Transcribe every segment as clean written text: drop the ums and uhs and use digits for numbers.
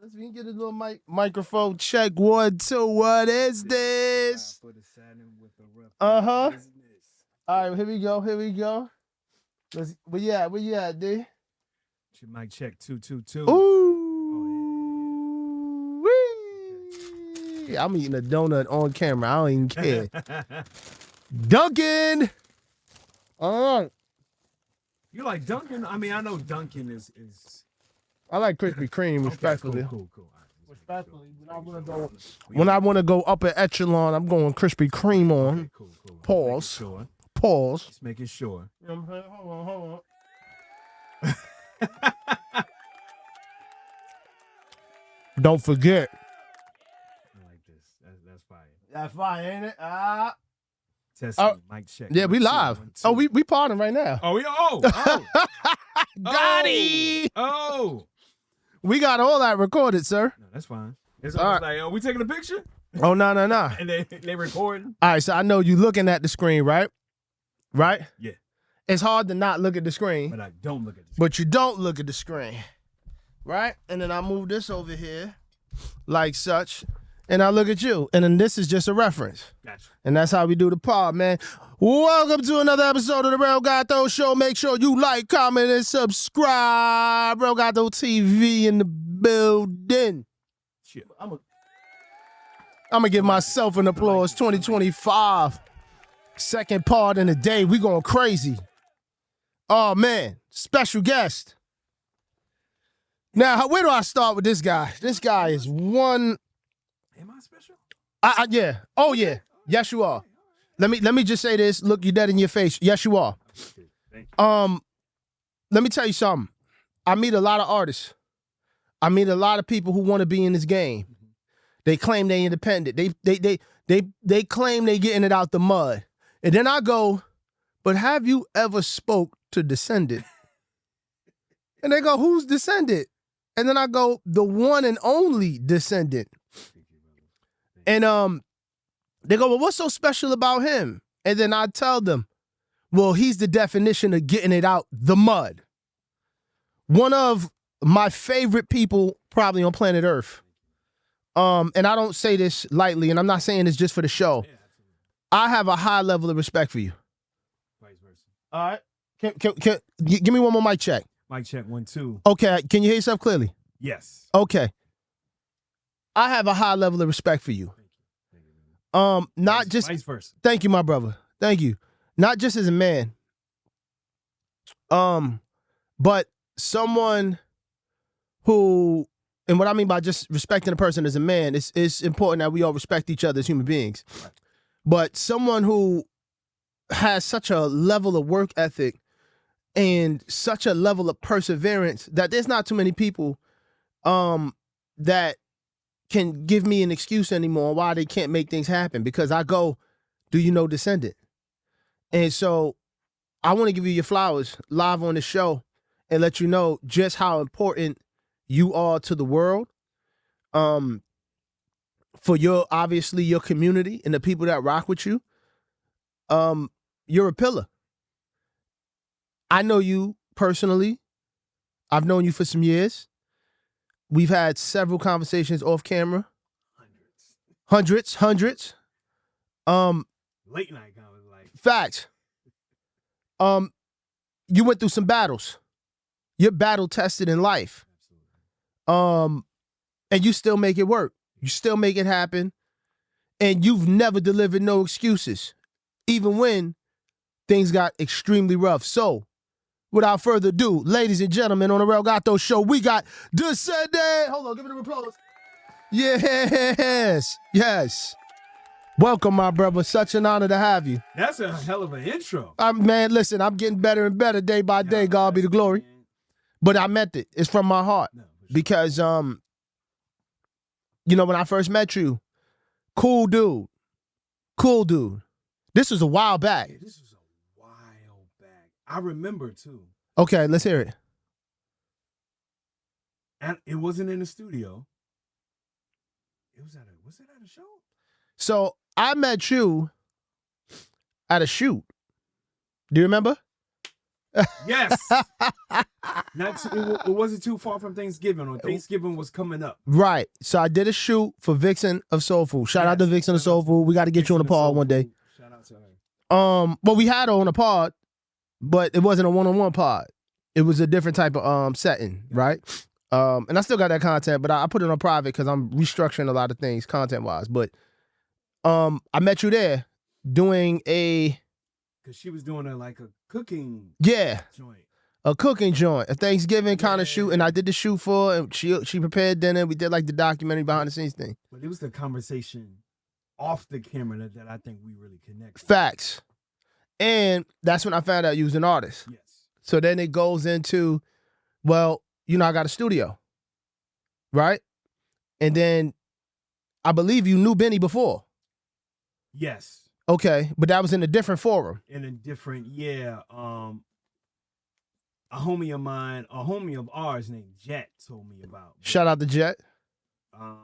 Let's get a little microphone check. 1, 2. What is this? Uh-huh. All right, here we go. Where you at, D? Your mic check 222. Ooh. Wee. I'm eating a donut on camera. I don't even care. Dunkin'. You like Dunkin'? I mean, I know Dunkin' is. I like Krispy Kreme, respectfully. Okay, cool. All right, Respectfully, when I want to go upper echelon, I'm going Krispy Kreme on. Okay, cool. Pause. Sure. Pause. Just making sure. You know what I'm saying? Hold on. Don't forget. I like this. That's fire. That's fine, ain't it? Testing, mic check. Yeah, we live. 1, 2. Oh, we partying right now. Oh, Got it. Oh. We got all that recorded, sir. No, that's fine. It's almost like, we taking a picture? Oh, no. And they recording? All right, so I know you looking at the screen, right? Right? Yeah. It's hard to not look at the screen. But I don't look at the screen. But you don't look at the screen. Right? And then I move this over here like such. And I look at you. And then this is just a reference. Gotcha. And that's how we do the pod, man. Welcome to another episode of the Rell Gato Show. Make sure you like, comment, and subscribe. Rell Gato TV in the building. Shit. I'm gonna give myself an applause. 2025. Second part in the day. We going crazy. Oh, man. Special guest. Now, where do I start with this guy? This guy is one... Am I special? Yeah. Oh, yeah. Yes, you are. Let me just say this. Look you dead in your face. Yes, you are. Thank you. Let me tell you something. I meet a lot of artists. I meet a lot of people who want to be in this game. They claim they independent. They claim they getting it out the mud. And then I go, but have you ever spoke to Descendant? And they go, who's Descendant? And then I go, the one and only Descendant. And they go, well, what's so special about him? And then I tell them, well, he's the definition of getting it out the mud. One of my favorite people probably on planet Earth. And I don't say this lightly, and I'm not saying this just for the show. I have a high level of respect for you. Vice versa. All right. Give me one more mic check. Mic check 1, 2. Okay. Can you hear yourself clearly? Yes. Okay. I have a high level of respect for you. Not just vice versa. Thank you, my brother. Thank you. Not just as a man. But someone who, and what I mean by just respecting a person as a man, it's important that we all respect each other as human beings. Right. But someone who has such a level of work ethic and such a level of perseverance that there's not too many people that can give me an excuse anymore why they can't make things happen, because I go, do you know Descendant? And so I want to give you your flowers live on the show and let you know just how important you are to the world, for obviously your community and the people that rock with you. You're a pillar. I know you personally. I've known you for some years. We've had several conversations off camera. Hundreds. Late night conversation. Like. Facts. You went through some battles. You're battle tested in life. Absolutely. And you still make it work. You still make it happen. And you've never delivered no excuses, even when things got extremely rough. So, without further ado, ladies and gentlemen, on the Rell Gato Show, we got Descendant. Hold on, give it a applause. Yes. Welcome, my brother. Such an honor to have you. That's a hell of an intro. Man, listen, I'm getting better and better day by day. God be the glory. But I meant it. It's from my heart. No, for sure. Because, when I first met you, cool dude. This was a while back. Yeah, this was a while back. I remember, too. Okay, let's hear it. And it wasn't in the studio. Was it at a show? So I met you at a shoot. Do you remember? Yes. It wasn't too far from Thanksgiving, or Thanksgiving was coming up. Right. So I did a shoot for Vixen of Soul Food. Shout out to Vixen of Soul Food. We got to get you on the pod one day. Shout out to her. Well, we had her on a pod, but it wasn't a one-on-one pod. It was a different type of setting, right? And I still got that content, but I put it on private because I'm restructuring a lot of things content-wise. But I met you there doing a... Because she was doing a cooking joint. A cooking joint, a Thanksgiving kind of shoot, and I did the shoot for her, and she prepared dinner. We did like the documentary behind the scenes thing. But it was the conversation off the camera that I think we really connected. Facts. And that's when I found out you was an artist. Yes. So then it goes into, well, I got a studio, right? And then I believe you knew Benny before. Yes. Okay, but that was in a different forum. In a different, a homie of mine, a homie of ours named Jet told me about. Shout out to Jet. And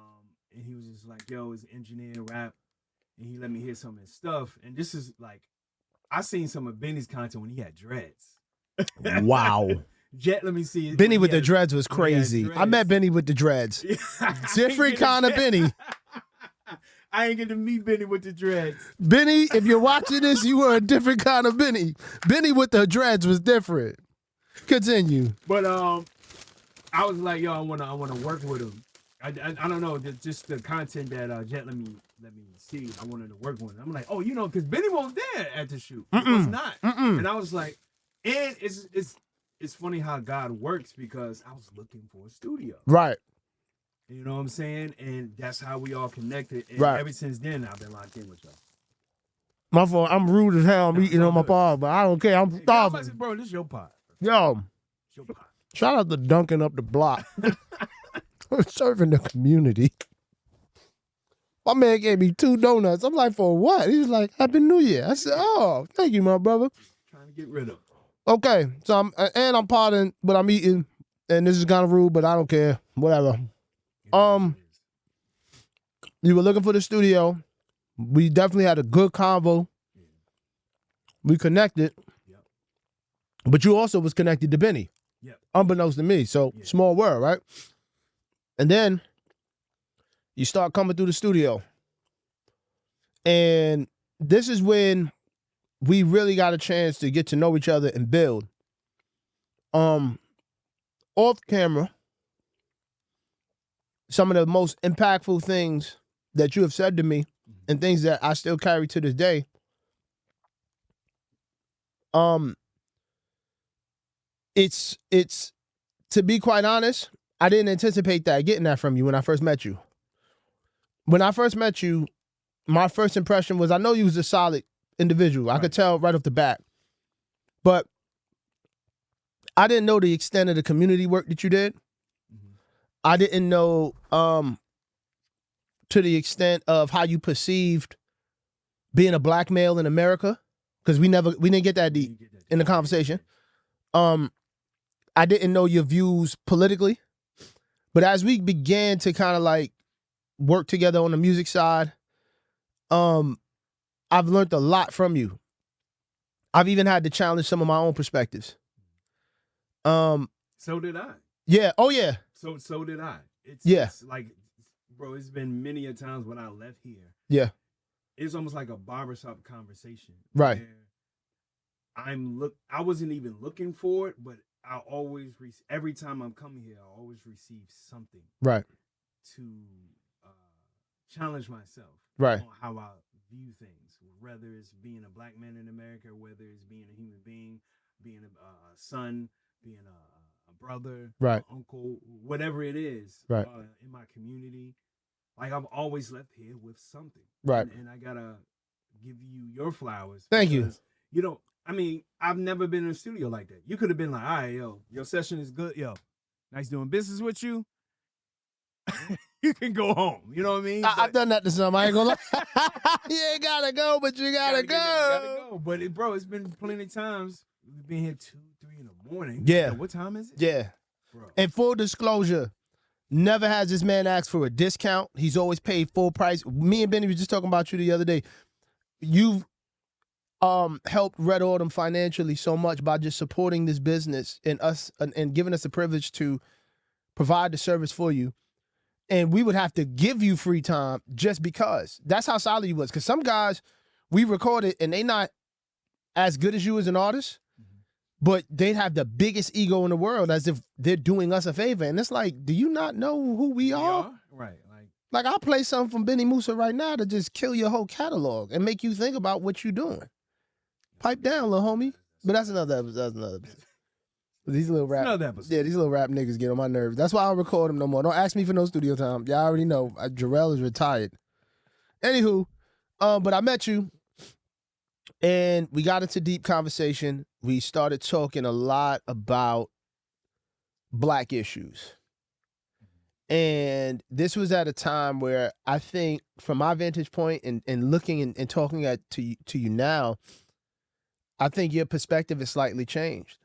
he was just like, yo, he's an engineer, rap. And he let me hear some of his stuff. And this is like, I seen some of Benny's content when he had dreads. Wow. Jet, let me see it. Benny with the dreads was crazy. I met Benny with the dreads. Different kind of Benny. I ain't get to meet Benny with the dreads. Benny, if you're watching this, you were a different kind of Benny. Benny with the dreads was different. Continue. But I was like, yo, I wanna work with him. I don't know, just the content that Jet let me see. I wanted to work with him. I'm like, oh, because Benny wasn't there at the shoot. He was not. And I was like, and it's funny how God works, because I was looking for a studio. Right. You know what I'm saying? And that's how we all connected. And ever since then, I've been locked in with y'all. My fault. I'm rude as hell. I'm eating on my pod, but I don't care. I'm starving. Bro, this is your pod. Yo. It's your pod. Shout out to Dunking Up the Block. Serving the community. My man gave me 2 donuts. I'm like, for what? He was like, Happy New Year. I said, oh, thank you, my brother. Trying to get rid of. Okay, so I'm podding, but I'm eating, and this is kind of rude, but I don't care. Whatever. You were looking for the studio. We definitely had a good convo. Yeah. We connected. Yep. But you also was connected to Benny. Yep. Unbeknownst to me. So small world, right? And then you start coming through the studio. And this is when we really got a chance to get to know each other and build. Off camera, some of the most impactful things that you have said to me, and things that I still carry to this day. It's to be quite honest, I didn't anticipate getting that from you when I first met you. When I first met you, my first impression was I know you was a solid individual. I could tell right off the bat. But I didn't know the extent of the community work that you did. I didn't know to the extent of how you perceived being a black male in America, because we didn't get that deep in the conversation. I didn't know your views politically, but as we began to kind of like work together on the music side, I've learned a lot from you. I've even had to challenge some of my own perspectives. So did I. Yeah. Oh yeah. So did I. It's like, bro, it's been many a times when I left here. Yeah. It's almost like a barbershop conversation. Right. I wasn't even looking for it, but I always, every time I'm coming here, I always receive something. Right. To challenge myself. Right. On how I view things, whether it's being a black man in America, whether it's being a human being, being a son, being a brother, right, uncle, whatever it is, right, in my community. Like, I've always left here with something, right, and I gotta give you your flowers. Thank you. You know, I mean, I've never been in a studio like that. You could have been like, all right, yo, your session is good, yo, nice doing business with you. You can go home. You know what I mean? I've done that to some. I ain't gonna lie. You ain't gotta go, but you gotta go. Gotta go. But bro, it's been plenty of times. We've been here 2, 3 in the morning. Yeah. Yo, what time is it? Yeah. Bro. And full disclosure, never has this man asked for a discount. He's always paid full price. Me and Benny were just talking about you the other day. helped Red Autumn financially so much by just supporting this business and us and giving us the privilege to provide the service for you. And we would have to give you free time just because. That's how solid you was. Because some guys we recorded and they not as good as you as an artist, but they'd have the biggest ego in the world as if they're doing us a favor. And it's like, do you not know who we are? Right. Like I'll play something from Benny Musa right now to just kill your whole catalog and make you think about what you're doing. Pipe down, little homie. But that's another episode. These little rap, these little rap niggas get on my nerves. That's why I don't record them no more. Don't ask me for no studio time. Y'all already know. Jarrell is retired. Anywho, but I met you, and we got into deep conversation. We started talking a lot about Black issues, and this was at a time where I think, from my vantage point, and looking and talking to you now, I think your perspective has slightly changed.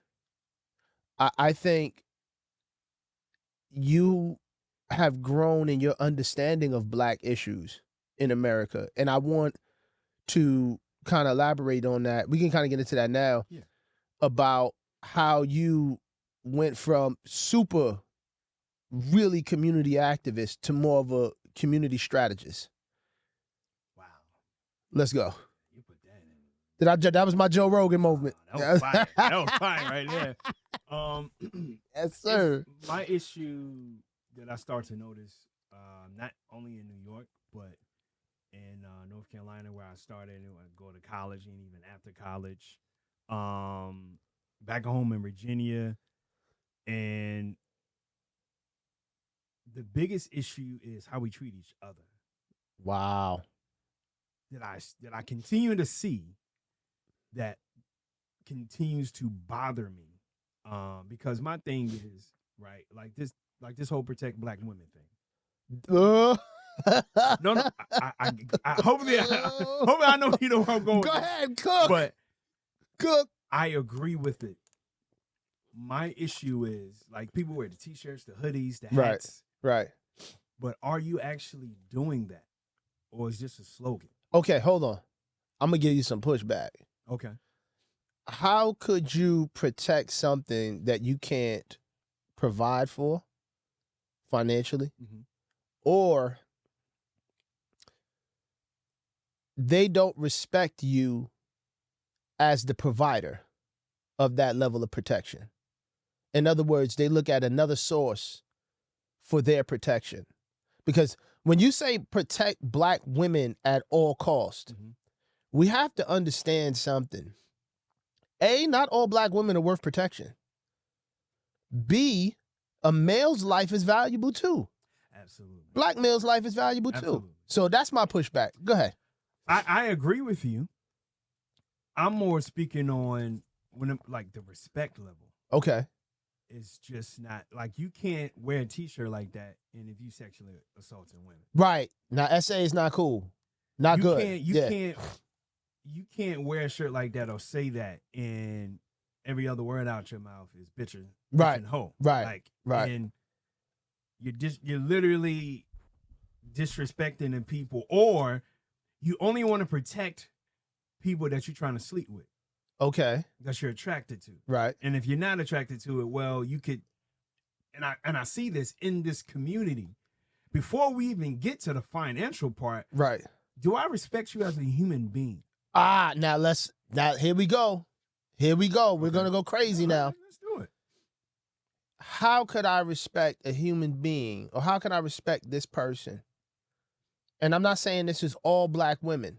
I think you have grown in your understanding of Black issues in America. And I want to kind of elaborate on that. We can kind of get into that now, about how you went from super, really community activist to more of a community strategist. Wow. Let's go. You put that in. That was my Joe Rogan moment. That was fire. That was fire right there. Yes, sir. My issue that I start to notice, not only in New York, but in North Carolina, where I started and go to college, and even after college, back home in Virginia, and the biggest issue is how we treat each other. Wow. That I continue to see that continues to bother me. Because my thing is, right, like this whole protect Black women thing. No, I hopefully I know you know where I'm going. Go ahead, cook. But cook. I agree with it. My issue is, like, people wear the t-shirts, the hoodies, the hats. Right. But are you actually doing that? Or is just a slogan? Okay, hold on. I'm going to give you some pushback. Okay. How could you protect something that you can't provide for financially? Mm-hmm. Or they don't respect you as the provider of that level of protection? In other words, they look at another source for their protection. Because when you say protect Black women at all costs, we have to understand something. A, not all Black women are worth protection. B, a male's life is valuable too. Absolutely. Black male's life is valuable too. So that's my pushback. Go ahead. I agree with you. I'm more speaking on like the respect level. Okay. It's just not, like, you can't wear a t-shirt like that and if you sexually assaulting women. Right. Now SA is not cool. Not good. You can't wear a shirt like that or say that and every other word out your mouth is bitch and hoe. Right. And you're literally disrespecting the people, or you only want to protect people that you're trying to sleep with. Okay. That you're attracted to. Right. And if you're not attracted to it, well, you could, and I see this in this community. Before we even get to the financial part, right? Do I respect you as a human being? Now here we go. Here we go. We're gonna go crazy now. Let's do it. How could I respect a human being, or how can I respect this person? And I'm not saying this is all Black women,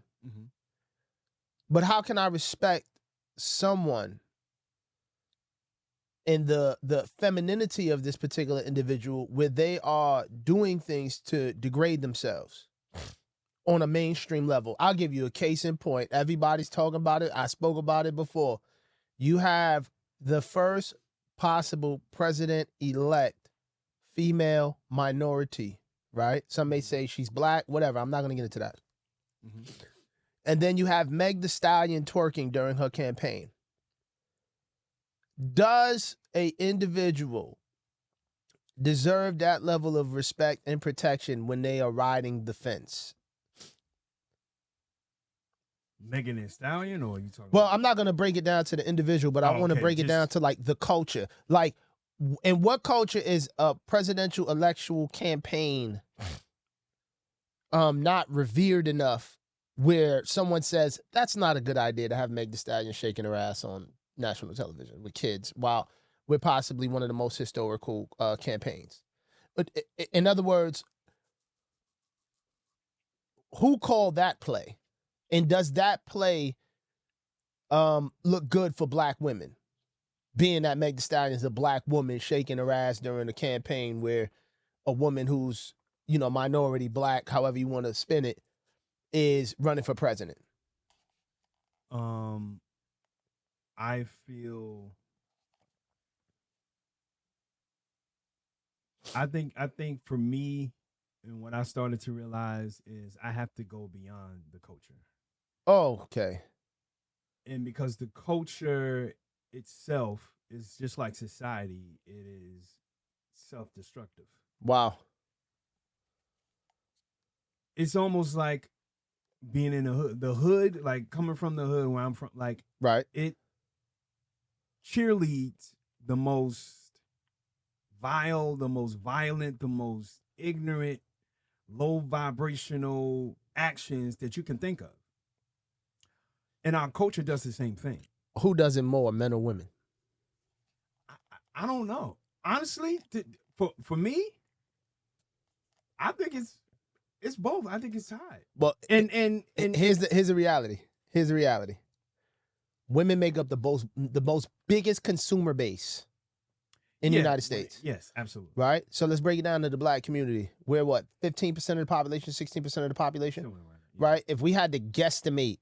but how can I respect someone in the femininity of this particular individual where they are doing things to degrade themselves on a mainstream level? I'll give you a case in point. Everybody's talking about it. I spoke about it before. You have the first possible president-elect female minority, right? Some may say she's Black, whatever. I'm not going to get into that. And then you have Meg Thee Stallion twerking during her campaign. Does a individual deserve that level of respect and protection when they are riding the fence? Megan Thee Stallion, or are you talking? Well, about? I'm not gonna break it down to the individual, but I want to okay, break it down to like the culture. Like, in what culture is a presidential electoral campaign not revered enough where someone says that's not a good idea to have Meg Thee Stallion shaking her ass on national television with kids while we're possibly one of the most historical campaigns. But in other words, who called that play? And does that play look good for black women? Being that Meg Thee Stallion is a black woman shaking her ass during a campaign where a woman who's, minority black, however you want to spin it, is running for president. I feel. I think for me, and what I started to realize is I have to go beyond the culture. Oh, okay. And because the culture itself is just like society, it is self-destructive. Wow. It's almost like being in the hood, like coming from the hood where I'm from, like Right. it cheerleads the most vile, the most violent, the most ignorant, low vibrational actions that you can think of. And our culture does the same thing. Who does it more, men or women? I don't know. Honestly, for me, I think it's both. I think it's tied. Well, And here's the reality. Here's the reality. Women make up the most biggest consumer base in the United States. Yes, absolutely. Right? So let's break it down to the black community. We're what, 15% of the population, 16% of the population? Right? If we had to guesstimate,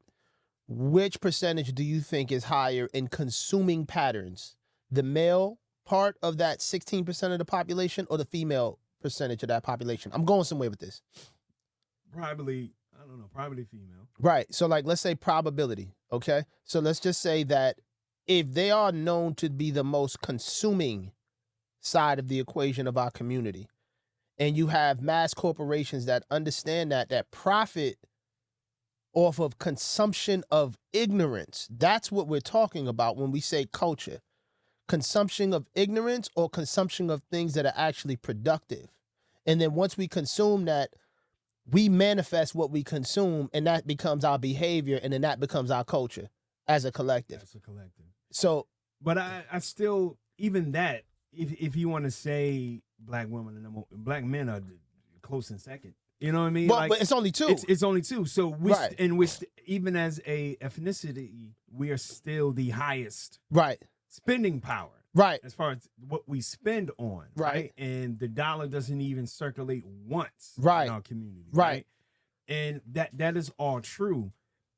which percentage do you think is higher in consuming patterns? The male part of that 16% of the population or the female percentage of that population? I'm going somewhere with this. Probably, I don't know, probably female. Right. So like, let's say probability. Okay. So let's just say that if they are known to be the most consuming side of the equation of our community, and you have mass corporations that understand that profit off of consumption of ignorance, that's what we're talking about when we say culture. Consumption of ignorance or consumption of things that are actually productive. And then once we consume that, we manifest what we consume, and that becomes our behavior, and then that becomes our culture as a collective. As a collective. So, but I still, even that, if you want to say black women and black men are close in second. You know what I mean? Well, but it's only two. It's only two. So Right. even as a ethnicity, we are still the highest Right. spending power. Right. As far as what we spend on. Right. And the dollar doesn't even circulate once Right. in our community. Right. And that is all true.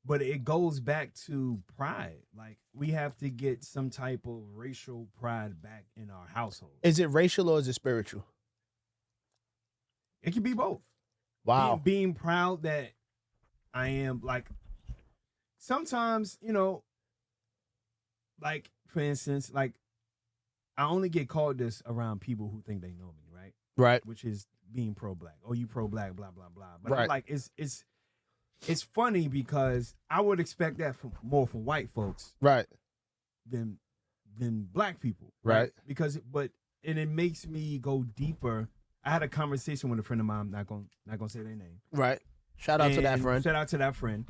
But it goes back to pride. Like, we have to get some type of racial pride back in our household. Is it racial or is it spiritual? It can be both. Wow. Being proud that I am, like, sometimes, like, for instance, like, I only get called this around people who think they know me, right? Right. Which is being pro-black. Oh, you pro-black, blah, blah, blah. But Right. I'm like, it's funny because I would expect that more from white folks Right. than black people. Right. Because it makes me go deeper. I had a conversation with a friend of mine. I'm not gonna say their name. Right. Shout out to that friend. Shout out to that friend.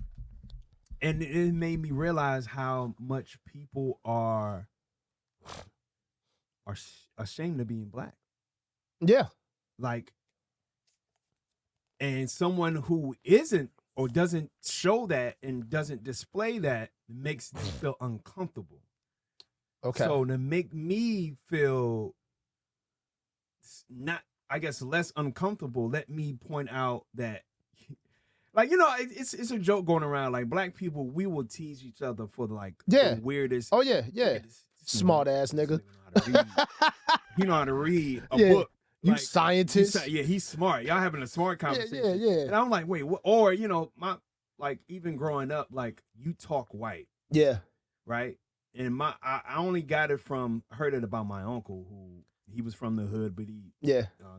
And it made me realize how much people are ashamed of being black. Yeah. Like, and someone who isn't or doesn't show that and doesn't display that makes them feel uncomfortable. Okay. So to make me feel not, I guess, less uncomfortable, let me point out that, like, it's a joke going around. Like, black people, we will tease each other for the weirdest. Oh yeah, yeah. Smart ass nigga. He know how to read a Yeah. book. You Like, scientist. Yeah, he's smart. Y'all having a smart conversation. Yeah. And I'm like, wait, what? Or, my, like, even growing up, like, you talk white. Yeah. Right? And I only got it heard it about my uncle, who he was from the hood, but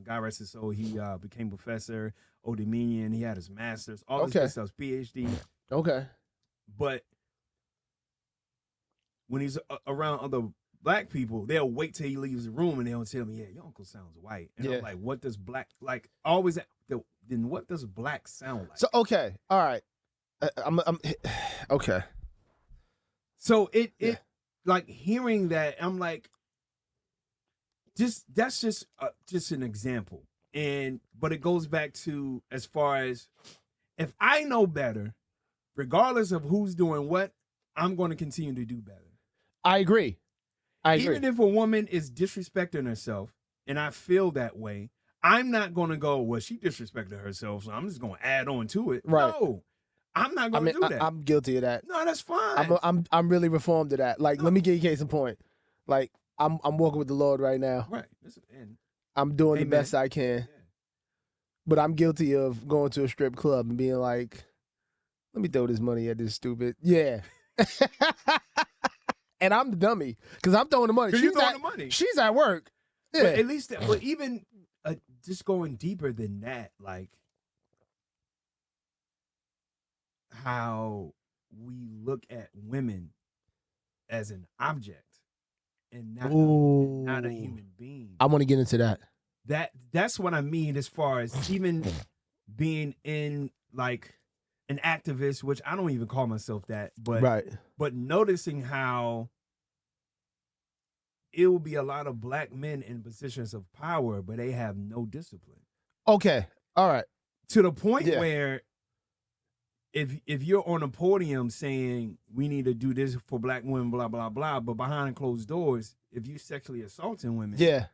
God rest his soul, he became professor, Old Dominion, he had his master's, all this good stuff, PhD. Okay. But when he's around other black people, they'll wait till he leaves the room and they'll tell me, "Yeah, your uncle sounds white." And I'm like, "What does black like?" Always, then what does black sound like? So okay, all right, I'm okay. So it like hearing that, I'm like, that's just an example, but it goes back to as far as if I know better, regardless of who's doing what, I'm going to continue to do better. I agree. Even if a woman is disrespecting herself, and I feel that way, I'm not going to go, well, she disrespected herself, so I'm just going to add on to it. Right. No, I'm not going to do that. I'm guilty of that. No, that's fine. I'm really reformed to that. Like, let me give you a case in point. Like, I'm walking with the Lord right now. Right. I'm doing the best I can. Yeah. But I'm guilty of going to a strip club and being like, let me throw this money at this stupid. Yeah. And I'm the dummy because I'm throwing the money. She's at work. Yeah. But at least, but even just going deeper than that, like how we look at women as an object and not a human being. I want to get into that. That's what I mean as far as even being in like an activist, which I don't even call myself that, but noticing how it will be a lot of black men in positions of power, but they have no discipline. Okay. All right. To the point where if you're on a podium saying we need to do this for black women, blah, blah, blah, but behind closed doors, if you sexually assaulting women. Yeah.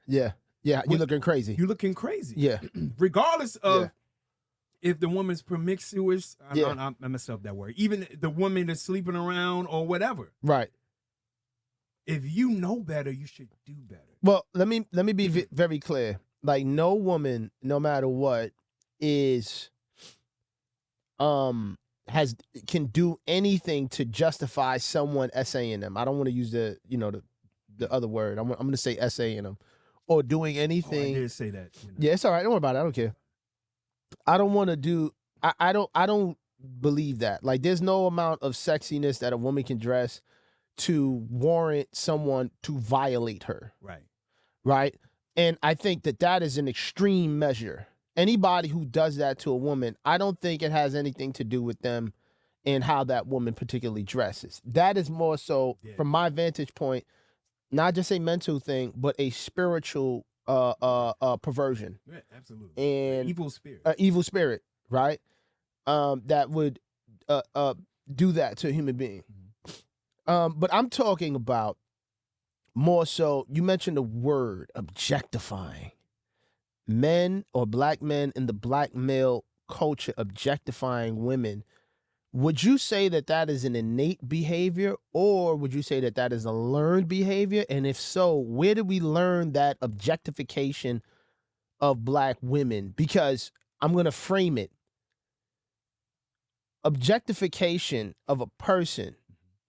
You're looking crazy. You're looking crazy. Yeah. Regardless of if the woman's promiscuous, I messed up that word. Even the woman that's sleeping around or whatever. Right. If you know better, you should do better. Well, let me be very clear. Like, no woman, no matter what, can do anything to justify someone essaying them. I don't want to use the other word. I'm going to say essaying them or doing anything. I did say that. Yeah, it's all right. Don't worry about it. I don't care. I don't want to do. I don't believe that. Like, there's no amount of sexiness that a woman can dress to warrant someone to violate her. Right. And I think that is an extreme measure. Anybody who does that to a woman, I don't think it has anything to do with them and how that woman particularly dresses. That is more so, from my vantage point, not just a mental thing, but a spiritual perversion. Yeah, absolutely. And evil spirit. Evil spirit, right? That would do that to a human being. But I'm talking about more so, you mentioned the word objectifying. Men or black men in the black male culture objectifying women. Would you say that is an innate behavior, or would you say that is a learned behavior? And if so, where did we learn that objectification of black women? Because I'm going to frame it. Objectification of a person,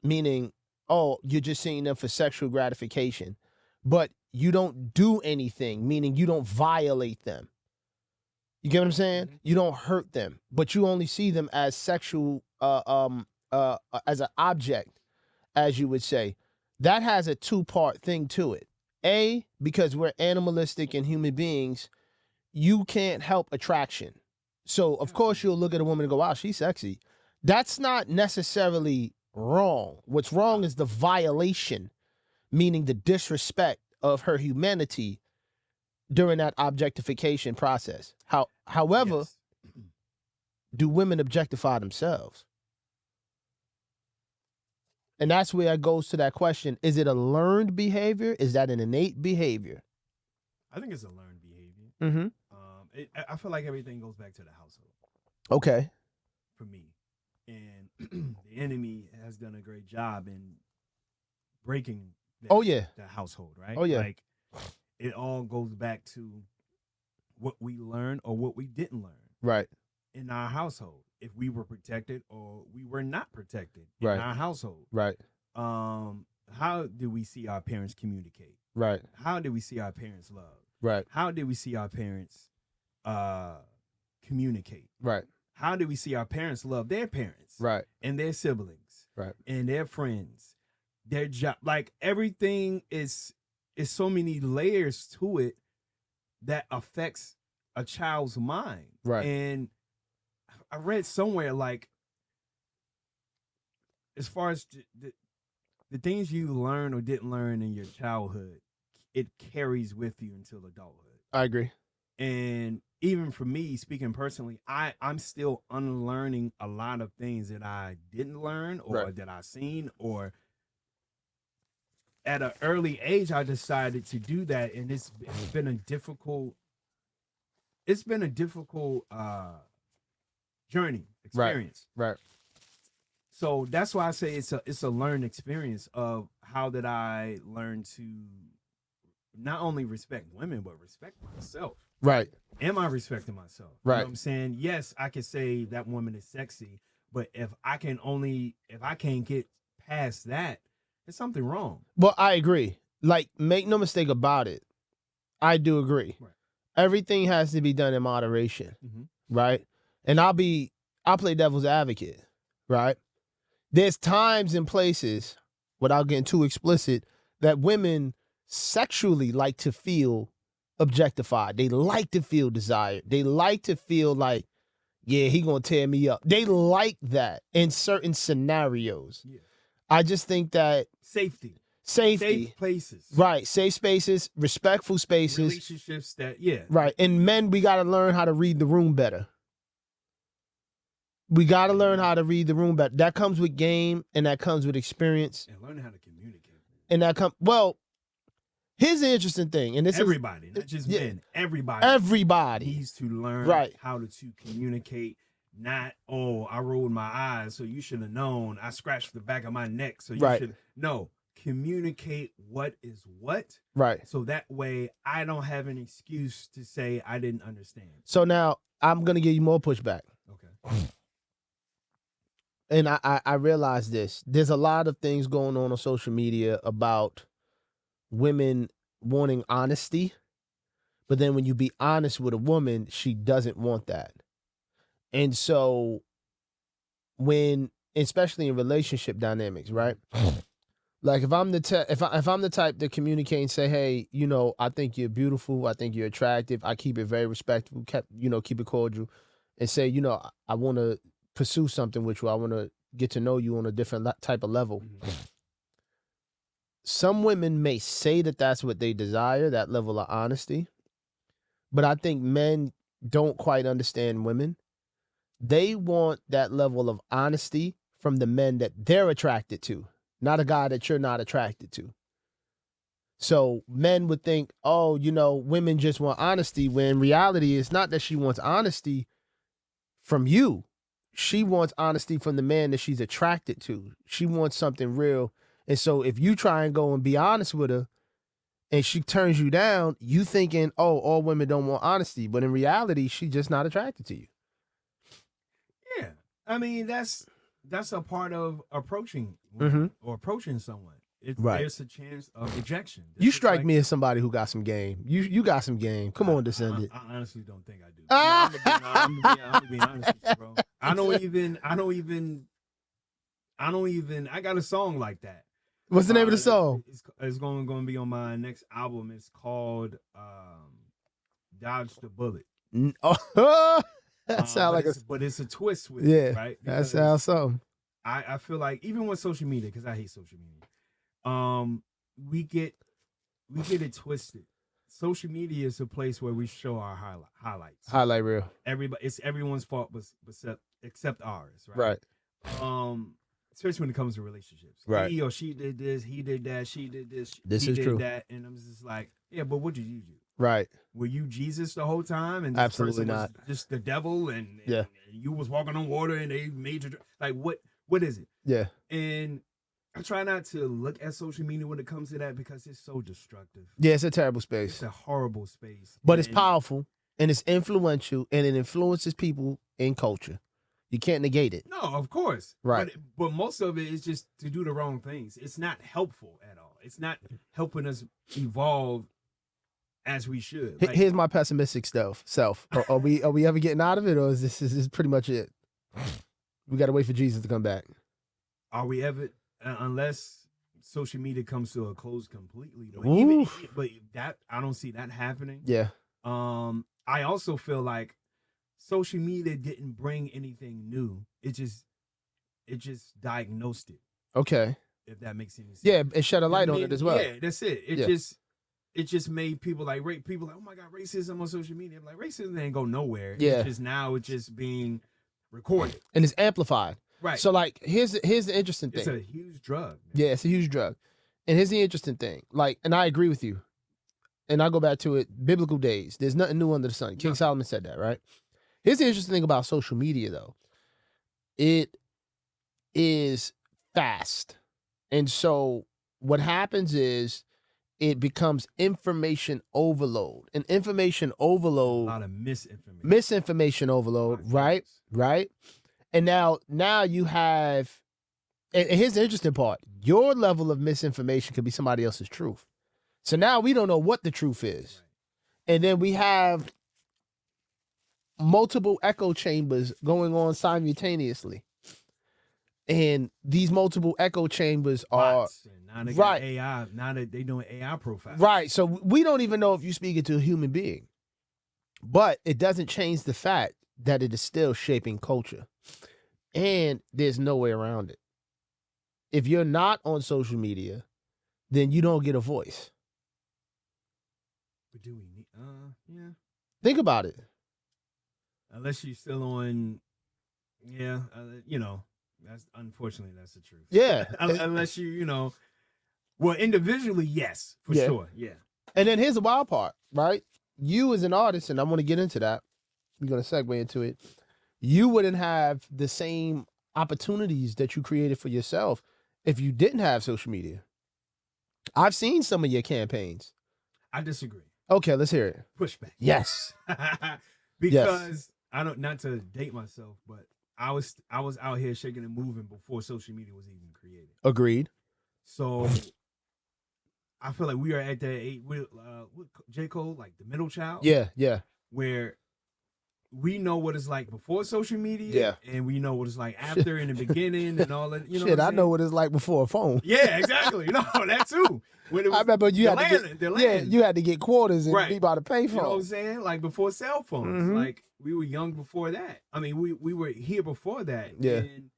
meaning, oh, you're just seeing them for sexual gratification, but you don't do anything, meaning you don't violate them. You get what I'm saying? Mm-hmm. You don't hurt them, but you only see them as sexual, as an object, as you would say. That has a two-part thing to it. A, because we're animalistic and human beings, you can't help attraction. So, of course, you'll look at a woman and go, wow, she's sexy. That's not necessarily wrong. What's wrong is the violation, meaning the disrespect of her humanity during that objectification process. However, do women objectify themselves? And that's where it goes to that question. Is it a learned behavior? Is that an innate behavior? I think it's a learned behavior. Mm-hmm. I feel like everything goes back to the household. Okay. For me. And the enemy has done a great job in breaking the household, right? Oh, yeah. Like, it all goes back to what we learned or what we didn't learn. Right. In our household. If we were protected or we were not protected in right. our household. Right. How do we see our parents communicate? Right. How do we see our parents love? Right. How do we see our parents communicate? Right. how do we see our parents love their parents, Right. and their siblings, Right. and their friends, their job? Like everything is so many layers to it that affects a child's mind. Right. And I read somewhere like, as far as the things you learn or didn't learn in your childhood, it carries with you until adulthood. I agree. And even for me, speaking personally, I'm still unlearning a lot of things that I didn't learn, or Right. that I seen, or at an early age I decided to do that, and it's been a difficult journey experience. Right. So that's why I say it's a learned experience of how did I learn to not only respect women, but respect myself. Right. Am I respecting myself? Right. You know what I'm saying? Yes, I can say that woman is sexy, but if I can't get past that, there's something wrong. Well, I agree. Like, make no mistake about it. I do agree. Right. Everything has to be done in moderation. Mm-hmm. Right. And I'll play devil's advocate. Right. There's times and places, without getting too explicit, that women sexually like to feel objectified. They like to feel desired. They like to feel like, yeah, he gonna tear me up. They like that in certain scenarios. Yeah. I just think that Safety. safety, Safe places. right? Safe spaces, respectful spaces, Relationships that, yeah. right? And men, we got to learn how to read the room better. We got to learn how to read the room better. That comes with game, and that comes with experience, And learning how to communicate. and here's the interesting thing, and this Everybody, not just yeah, men. everybody needs to learn Right. how to communicate. Not, oh, I rolled my eyes, so you should have known. I scratched the back of my neck, so you Right. should. No, communicate what is what, right. so that way I don't have an excuse to say I didn't understand. So now I'm gonna give you more pushback. Okay. And I realize this. There's a lot of things going on social media about women wanting honesty, but then when you be honest with a woman, she doesn't want that. And so especially in relationship dynamics, right? Like if I'm the type to communicate and say, hey, I think you're beautiful, I think you're attractive, I keep it very respectful, keep it cordial, and say, I want to pursue something with you, I want to get to know you on a different type of level. Mm-hmm. Some women may say that that's what they desire, that level of honesty, but I think men don't quite understand women. They want that level of honesty from the men that they're attracted to, not a guy that you're not attracted to. So men would think, oh, women just want honesty, when in reality, it's not that she wants honesty from you. She wants honesty from the man that she's attracted to. She wants something real. And so if you try and go and be honest with her and she turns you down, you thinking, oh, all women don't want honesty. But in reality, she's just not attracted to you. Yeah. I mean, that's a part of approaching or approaching someone. Right. There's a chance of rejection. You strike me as somebody who got some game. You got some game. Come on, Descendant. I honestly don't think I do. I'm gonna be honest with you, bro. I got a song like that. What's the name of the song? It's going to be on my next album. It's called Dodge the Bullet. That sounds like but it's a twist with it, right? Because that sounds something. I feel like even with social media, because I hate social media, we get it twisted. Social media is a place where we show our highlights. Highlight reel. It's everyone's fault, except ours, right? Right. Especially when it comes to relationships. Right. He or she did this, he did that, she did this, this he is did true. that, and I'm just like, yeah, but what did you do? Right. Were you Jesus the whole time, and this Absolutely person not. was just the devil, and Yeah. you was walking on water, and they made you like what is it? Yeah. And I try not to look at social media when it comes to that because it's so destructive. Yeah, it's a terrible space. It's a horrible space. But it's powerful and it's influential and it influences people in culture. You can't negate it. No, of course. Right. But most of it is just to do the wrong things. It's not helpful at all. It's not helping us evolve as we should. Here's my pessimistic self. Are we ever getting out of it, or is this pretty much it? We got to wait for Jesus to come back. Are we ever, unless social media comes to a close completely, though, but that I don't see that happening. Yeah. I also feel like social media didn't bring anything new. It just diagnosed it. Okay. If that makes any sense. Yeah, it shed a light on it as well. Yeah, that's it. It just made people like, oh my God, racism on social media. I'm like, racism ain't go nowhere. Yeah. It's just being recorded. And it's amplified. Right. So like here's the interesting thing. It's a huge drug. Man. Yeah, it's a huge drug. And here's the interesting thing. Like, and I agree with you. And I go back to it, biblical days. There's nothing new under the sun. King Solomon said that, right? Here's the interesting thing about social media though. It is fast. And so what happens is it becomes information overload. And information overload. A lot of misinformation. Misinformation overload, right? Right? And now you have, and here's the interesting part. Your level of misinformation could be somebody else's truth. So now we don't know what the truth is. Right. And then we have multiple echo chambers going on simultaneously. And these multiple echo chambers are now they got AI. Now that they doing AI profiles. Right. So we don't even know if you're speaking to a human being. But it doesn't change the fact that it is still shaping culture. And there's no way around it. If you're not on social media, then you don't get a voice. But do we need yeah. Think about it. Unless you're still on that's unfortunately that's the truth. Yeah. Unless well, individually, yes, for sure. Yeah. And then here's the wild part, right? You as an artist, and I'm going to get into that. We're going to segue into it. You wouldn't have the same opportunities that you created for yourself if you didn't have social media. I've seen some of your campaigns. I disagree. Okay, let's hear it. Pushback. Yes. Because I don't, not to date myself, but I was out here shaking and moving before social media was even created. Agreed. So I feel like we are at that age with J. Cole, like the middle child. Yeah. Where we know what it's like before social media, and we know what it's like after in the beginning and all that. I know what it's like before a phone. Yeah, exactly. That too. When it was I remember you had to get quarters and be by the payphone. You know what I'm saying? Like before cell phones. Mm-hmm. Like we were young before that. I mean, we were here before that. Yeah. And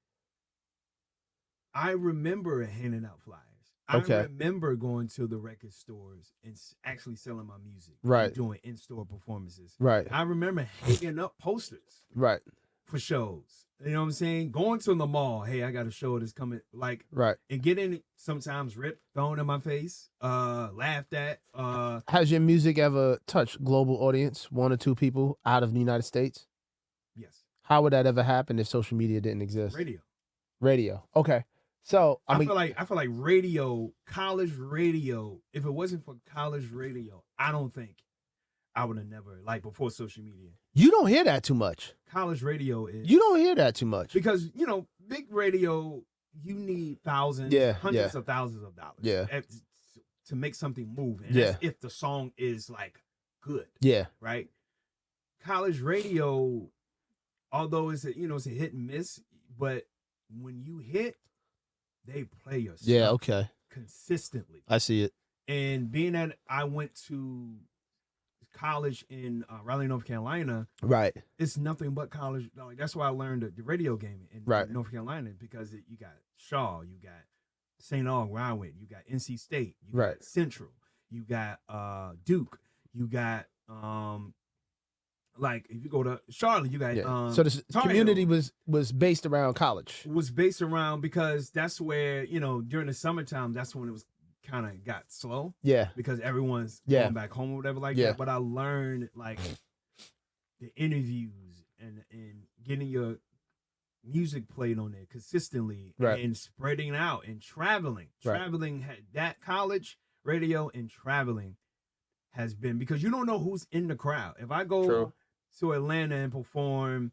I remember handing out flyers. Okay. I remember going to the record stores and actually selling my music. Right. Doing in-store performances. Right. I remember hanging up posters. Right. For shows. You know what I'm saying? Going to the mall. Hey, I got a show that's coming. Like, right. And getting sometimes ripped, thrown in my face, laughed at. Has your music ever touched global audience, 1 or 2 people out of the United States? Yes. How would that ever happen if social media didn't exist? Radio. Okay. So I feel like radio, college radio, if it wasn't for college radio, I don't think I would have never, like before social media. You don't hear that too much. College radio is. You don't hear that too much. Because, big radio, you need thousands, hundreds of thousands of dollars to make something move. And that's if the song is like good. Yeah. Right? College radio, although it's a hit and miss, but when you hit, they play your stuff consistently. I see it. And being that I went to college in Raleigh, North Carolina, right? It's nothing but college. Like, that's why I learned the radio game in North Carolina, because you got Shaw, you got St. Aug where I went, you got NC State, you got Central, you got Duke, you got like if you go to Charlotte, you got so the community was based around college. It was based around because that's where during the summertime, that's when it was kind of got slow. Yeah. Because everyone's going back home or whatever like that. But I learned like the interviews and getting your music played on there consistently and spreading out and traveling. Traveling, that college radio and traveling has been, because you don't know who's in the crowd. If I go to Atlanta and perform,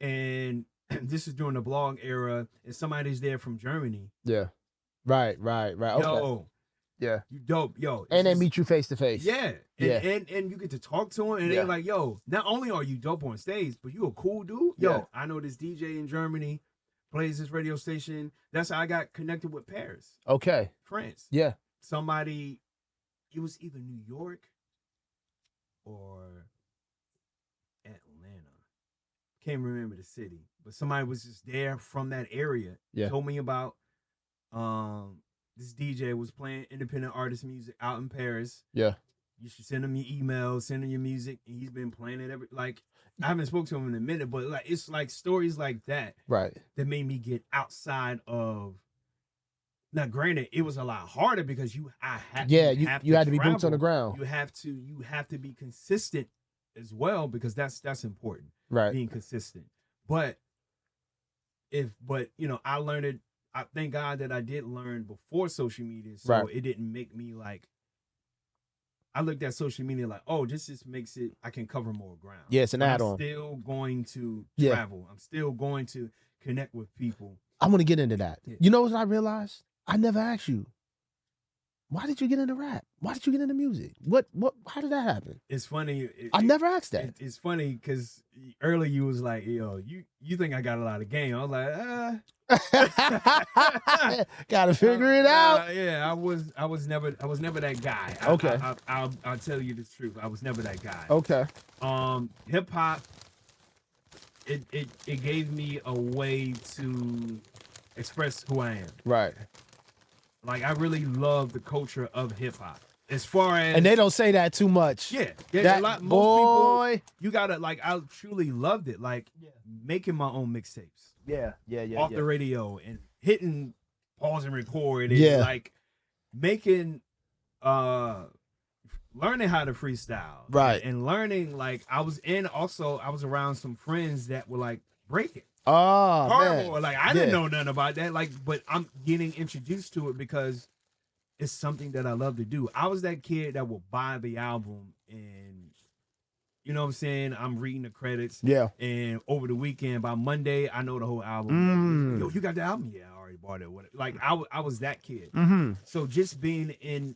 and this is during the blog era, and somebody's there from Germany. Yeah. Right. Yo, Yeah. You dope, yo. And they just- meet you face to face. Yeah. Yeah. And you get to talk to them, and Yeah. they're like, yo, not only are you dope on stage, but you a cool dude. Yo, Yeah. I know this DJ in Germany plays this radio station. That's how I got connected with Paris, Okay. France. Yeah. Somebody, it was either New York or Atlanta. Can't remember the city, but somebody was just there from that area. Yeah. Told me about this DJ was playing independent artist music out in Paris. Yeah. You should send him your email, send him your music, and he's been playing it I haven't spoken to him in a minute, but like it's like stories like that Right. that made me get outside of. Now, granted, it was a lot harder because you had to be boots on the ground. You have to be consistent as well, because that's important. Right. Being consistent. But I learned it. I thank God that I did learn before social media, so Right. it didn't make me like. I looked at social media like, oh, this just makes it. I can cover more ground. Yeah, it's an But add-on. I'm still going to Yeah. travel. I'm still going to connect with people. I want to get into that. Yeah. You know what I realized? I never asked you. Why did you get into rap? Why did you get into music? How did that happen? It's funny. I never asked that. It's funny because earlier you was like, yo, you think I got a lot of game. I was like, Gotta figure it out. Yeah, I was never that guy. Okay. I'll tell you the truth. I was never that guy. Okay. Hip hop, it gave me a way to express who I am. Right. Like, I really love the culture of hip hop. As far as, And they don't say that too much. yeah, That most boy. people, you gotta like. I truly loved it. Like making my own mixtapes Yeah. off the radio and hitting pause and record. And Yeah. like making, learning how to freestyle. Right. And learning, like I was around some friends that were like breaking. Oh, Hardcore. man. Like I didn't know nothing about that. Like, but I'm getting introduced to it because it's something that I love to do. I was that kid that would buy the album and, you know what I'm saying? I'm reading the credits. Yeah. And over the weekend, by Monday, I know the whole album. Mm. Yo, you got the album? Yeah, I already bought it. Like I was that kid. Mm-hmm. So just being in,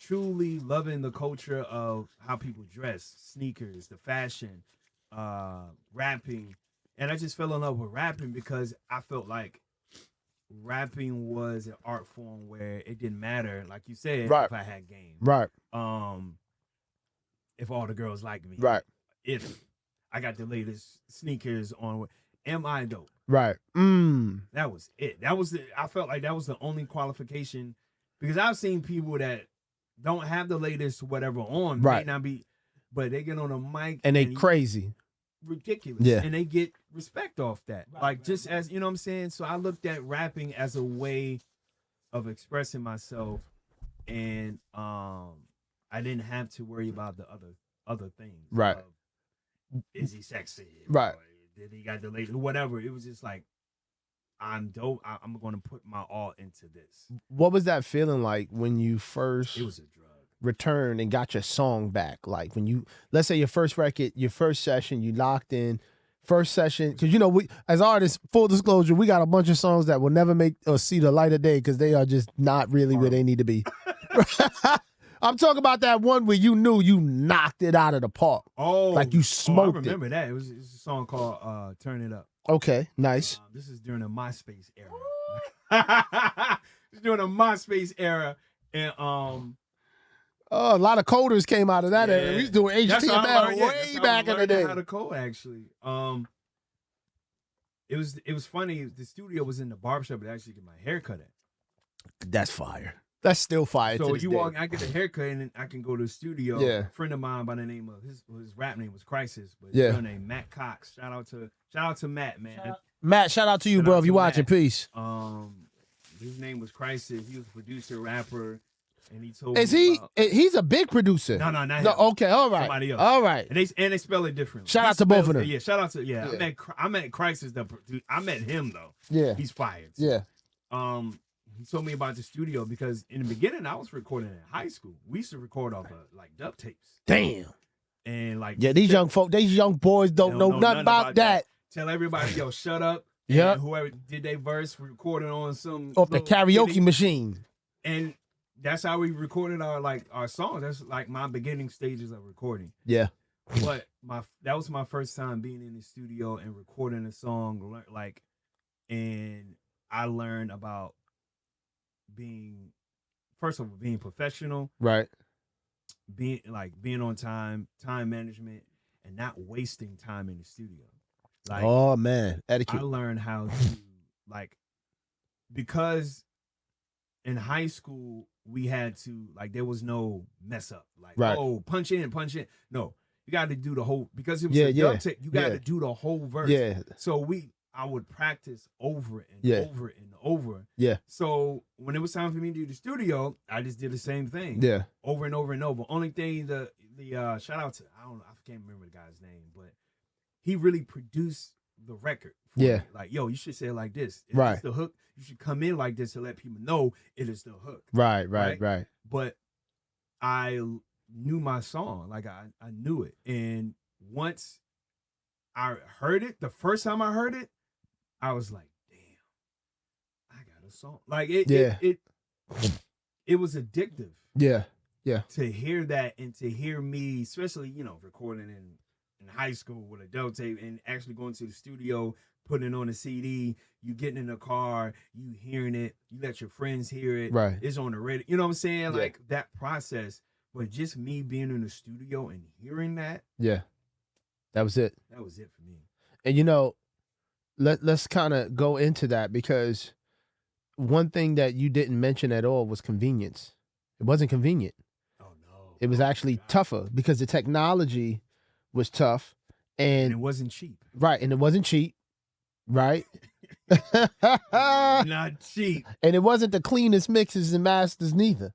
truly loving the culture of how people dress, sneakers, the fashion, rapping. And I just fell in love with rapping because I felt like rapping was an art form where it didn't matter, like you said, Right. if I had game. Right. If all the girls like me. Right. If I got the latest sneakers on, am I dope? Right. That was it. I felt like that was the only qualification, because I've seen people that don't have the latest whatever on, Right. might not be, but they get on a mic And they crazy. ridiculous. Yeah. And they get respect off that. Just as, you know what I'm saying? So I looked at rapping as a way of expressing myself, and I didn't have to worry about the other things. Right. Is he sexy? Right. Or did he got the latest? Whatever. It was just like, I'm dope. I'm going to put my all into this. What was that feeling like when you first It was a drug. returned and got your song back? Like when you, let's say your first record, your first session, you locked in, first session, because we as artists, full disclosure, we got a bunch of songs that will never make or see the light of day because they are just not really where they need to be. I'm talking about that one where you knew you knocked it out of the park. Oh, like you smoked I remember that. It's a song called "Turn It Up." Okay, nice. This is during the MySpace era. It's during the MySpace era, and Oh, a lot of coders came out of that era. We was doing That's how I HTML learned- yeah, way that's how back I in the learned day. How to code, actually. It was funny. The studio was in the barbershop to actually get my hair cut at. That's fire. That's still fire. So to this you day. walk, I get a haircut, and then I can go to the studio. Yeah. A friend of mine by the name of his rap name was Crisis, but Yeah. his real name Matt Cox. Shout out to Matt, man. Matt, shout out to you, Shout bro. out If you to watching, Matt. peace. His name was Crisis. He was a producer, rapper, and he told Is me he? about, He's a big producer. No, not him. No, okay, all right, Somebody else. all right. And they spell it differently. Shout He out to both of spells them. it- Yeah, shout out to Yeah. I met Crisis. I met him though. Yeah, He's fired. yeah. He told me about the studio because in the beginning I was recording in high school. We used to record off of like dub tapes Damn. and like Yeah, these young boys don't know nothing about that. Tell everybody, yo, shut up. Yeah. And whoever did their verse recorded on some Off the little karaoke kitty. machine. And that's how we recorded our songs. That's like my beginning stages of recording. Yeah. But that was my first time being in the studio and recording a song. Like, and I learned about being, first of all, being professional, Right. being on time management, and not wasting time in the studio. Like, oh man, I etiquette. learned how to like, because in high school we had to, like, there was no mess up. Like, Right. oh, punch in. No, you got to do the whole, because it was Yeah, a yeah, dub tape. You got to do the whole verse. Yeah. So I would practice over and Yeah. over and over. Yeah. So when it was time for me to do the studio, I just did the same thing. Yeah. Over and over and over. Only thing, the shout out to, I can't remember the guy's name, but he really produced the record for Yeah. me. Like, yo, you should say it like this. If Right. it's the hook, you should come in like this to let people know it is the hook. Right. Right. But I knew my song. Like, I knew it. And once I heard it, the first time I heard it, I was like, damn, I got a song. Like, it was addictive. Yeah. Yeah. To hear that, and to hear me, especially, recording in high school with a dub tape, and actually going to the studio, putting it on a CD, you getting in the car, you hearing it, you let your friends hear it. Right. It's on the radio. You know what I'm saying? Yeah. Like, that process. But just me being in the studio and hearing that. Yeah. That was it. That was it for me. And let's kind of go into that, because one thing that you didn't mention at all was convenience. It wasn't convenient. Oh no. It was actually tougher, because the technology was tough, and it wasn't cheap. Right, and it wasn't cheap. Right. Not cheap. And it wasn't the cleanest mixes and masters neither.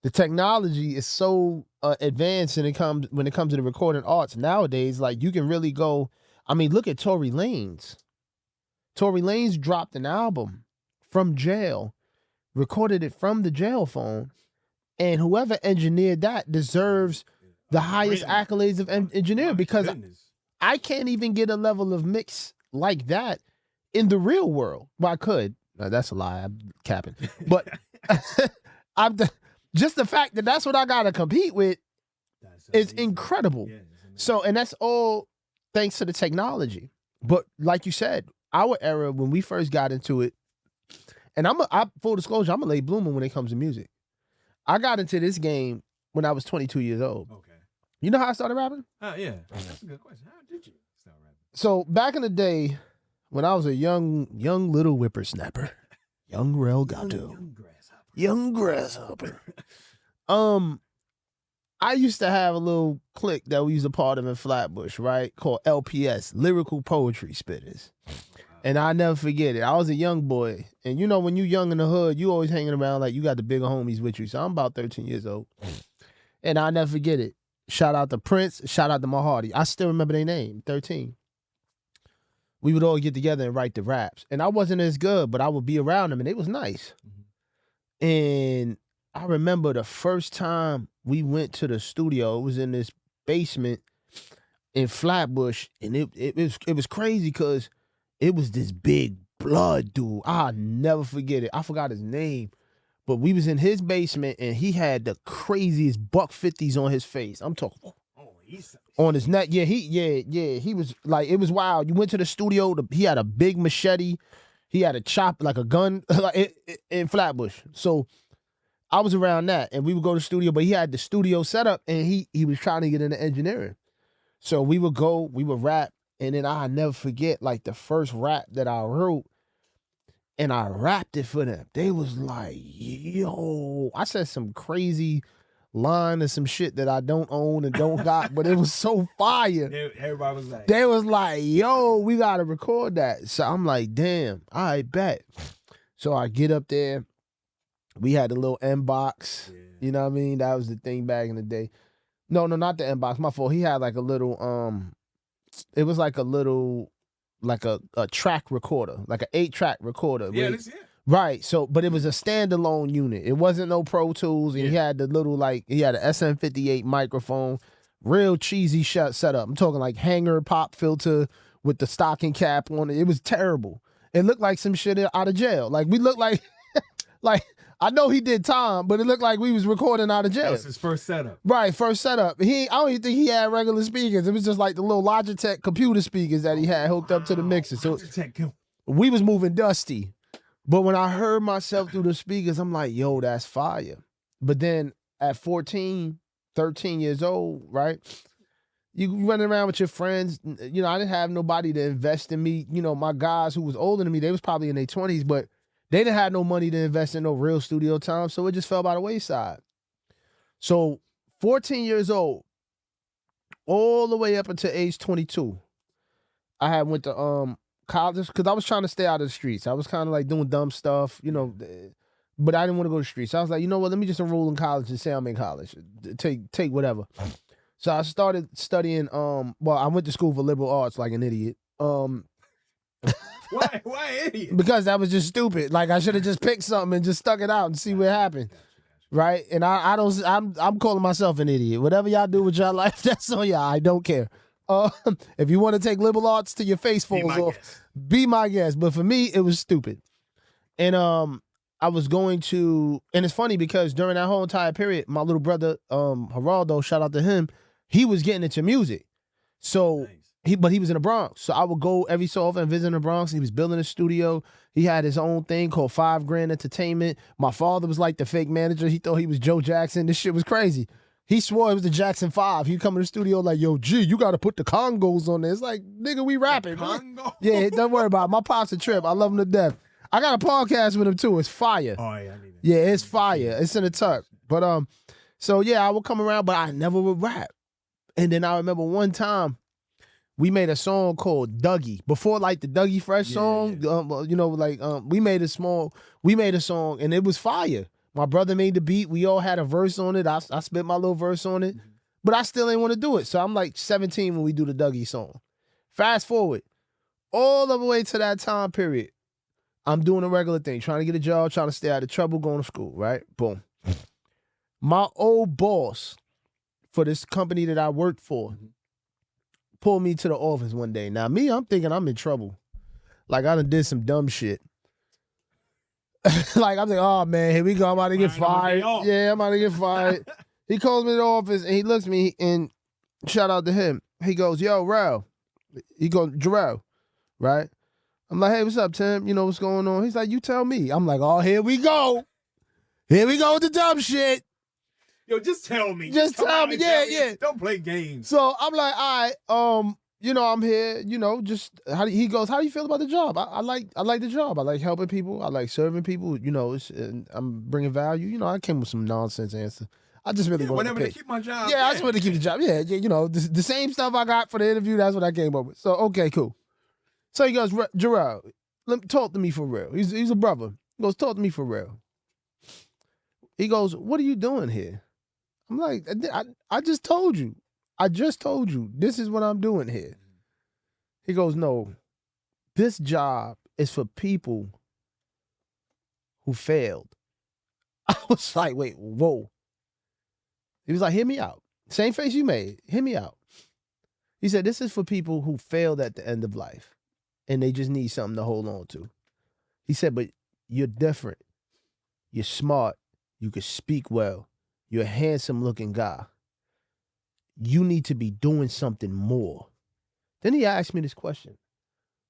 The technology is so advanced when it comes to the recording arts nowadays. Like, you can really go. I mean, look at Tory Lanez. Tory Lanez dropped an album from jail, recorded it from the jail phone, and whoever engineered that deserves the highest accolades of engineering, because I can't even get a level of mix like that in the real world. Well, I could. No, that's a lie. I'm capping. But just the fact that that's what I got to compete with is incredible. Yeah, so, and that's all thanks to the technology. But like you said, our era, when we first got into it, and full disclosure, I'm a late bloomer when it comes to music. I got into this game when I was 22 years old. Okay. You know how I started rapping? Yeah. That's a good question. How did you start rapping? So back in the day, when I was a young little whippersnapper, young Rell Gato, young grasshopper. I used to have a little clique that we used a part of in Flatbush, right? Called LPS, Lyrical Poetry Spitters. And I never forget it. I was a young boy. And when you young in the hood, you always hanging around like you got the bigger homies with you. So I'm about 13 years old. And I never forget it. Shout out to Prince. Shout out to Mahardy. I still remember their name, 13. We would all get together and write the raps. And I wasn't as good, but I would be around them, and it was nice. Mm-hmm. And I remember the first time we went to the studio, it was in this basement in Flatbush, and it was crazy because it was this big blood dude. I'll never forget it. I forgot his name. But we was in his basement, and he had the craziest $150s on his face. I'm talking on his neck. Yeah, he was like, it was wild. You went to the studio, he had a big machete. He had a chop, like a gun, in Flatbush. So I was around that, and we would go to the studio, but he had the studio set up, and he was trying to get into engineering. So we would rap, and then I'll never forget, like, the first rap that I wrote, and I rapped it for them. They was like, yo, I said some crazy line and some shit that I don't own and don't got, but it was so fire. Everybody was like, they was like, yo, we got to record that. So I'm like, damn, I bet. So I get up there. We had a little inbox. Yeah. You know what I mean? That was the thing back in the day. No, not the inbox. My fault. He had like a little, it was like a little, like a track recorder, like an 8-track recorder. Yeah, right? Right. So, but it was a standalone unit. It wasn't no Pro Tools. And he had the little, he had an SM58 microphone, real cheesy setup. I'm talking like hanger pop filter with the stocking cap on it. It was terrible. It looked like some shit out of jail. Like, we looked like, like I know he did time, but it looked like we was recording out of That jail. was his first setup. Right, first setup. I don't even think he had regular speakers. It was just like the little Logitech computer speakers that he had hooked up to the mixer. So we was moving dusty. But when I heard myself through the speakers, I'm like, yo, that's fire. But then at 14, 13 years old, right? You running around with your friends. You know, I didn't have nobody to invest in me. You know, my guys who was older than me, they was probably in their 20s, but they didn't have no money to invest in no real studio time, so it just fell by the wayside. So 14 years old, all the way up until age 22, I had went to college because I was trying to stay out of the streets. I was kind of like doing dumb stuff, you know, but I didn't want to go to the streets. So I was like, you know what, let me just enroll in college and say I'm in college. Take whatever. So I started studying, well, I went to school for liberal arts like an idiot. Why idiot? Because that was just stupid. Like I should have just picked something and just stuck it out and see what happened. Right? And I'm calling myself an idiot. Whatever y'all do with your life, that's on y'all. I don't care. If you want to take liberal arts till your face falls off, be my guest. But for me, it was stupid. And I was going to, and it's funny because during that whole entire period, my little brother, Geraldo, shout out to him, he was getting into music. So but he was in the Bronx. So I would go every so often and visit in the Bronx. He was building a studio. He had his own thing called 5 Grand Entertainment. My father was like the fake manager. He thought he was Joe Jackson. This shit was crazy. He swore it was the Jackson 5. He'd come in the studio like, yo, G, you got to put the Congos on there. It's like, nigga, we rapping. Congo? Yeah, don't worry about it. My pops a trip. I love him to death. I got a podcast with him too. It's fire. Oh, yeah, I need that. Yeah, it's fire. It's in the tuck. But so yeah, I would come around, but I never would rap. And then I remember one time we made a song called Dougie. Before like the Dougie Fresh song, you know, like we made a song and it was fire. My brother made the beat. We all had a verse on it. I spit my little verse on it. But I still ain't want to do it. So I'm like 17 when we do the Dougie song. Fast forward, all the way to that time period, I'm doing a regular thing, trying to get a job, trying to stay out of trouble, going to school, right? Boom. My old boss for this company that I worked for pulled me to the office one day. Now, me, I'm thinking I'm in trouble. Like, I done did some dumb shit. Like, I'm like, oh, man, here we go. I'm about to get fired. Yeah, I'm about to get fired. He calls me to the office, and he looks at me, and shout out to him. He goes, yo, Rell. He goes, Jarrell, right? I'm like, hey, what's up, Tim? You know what's going on? He's like, you tell me. I'm like, oh, here we go. Here we go with the dumb shit. Yo, just tell me. Just tell me. Yeah. Don't play games. So I'm like, all right, you know, I'm here, you know, just he goes, how do you feel about the job? I like the job. I like helping people. I like serving people. You know, I'm bringing value. You know, I came with some nonsense answer. I just really wanted to keep my job. Yeah, I just wanted to keep the job. Yeah, you know, the same stuff I got for the interview, that's what I came up with. So, okay, cool. So he goes, Jarrell, talk to me for real. He's a brother. He goes, talk to me for real. He goes, what are you doing here? I'm like, I just told you. I just told you. This is what I'm doing here. He goes, no, this job is for people who failed. I was like, wait, whoa. He was like, hear me out. Same face you made. Hear me out. He said, this is for people who failed at the end of life and they just need something to hold on to. He said, but you're different. You're smart. You can speak well. You're a handsome looking guy. You need to be doing something more. Then he asked me this question.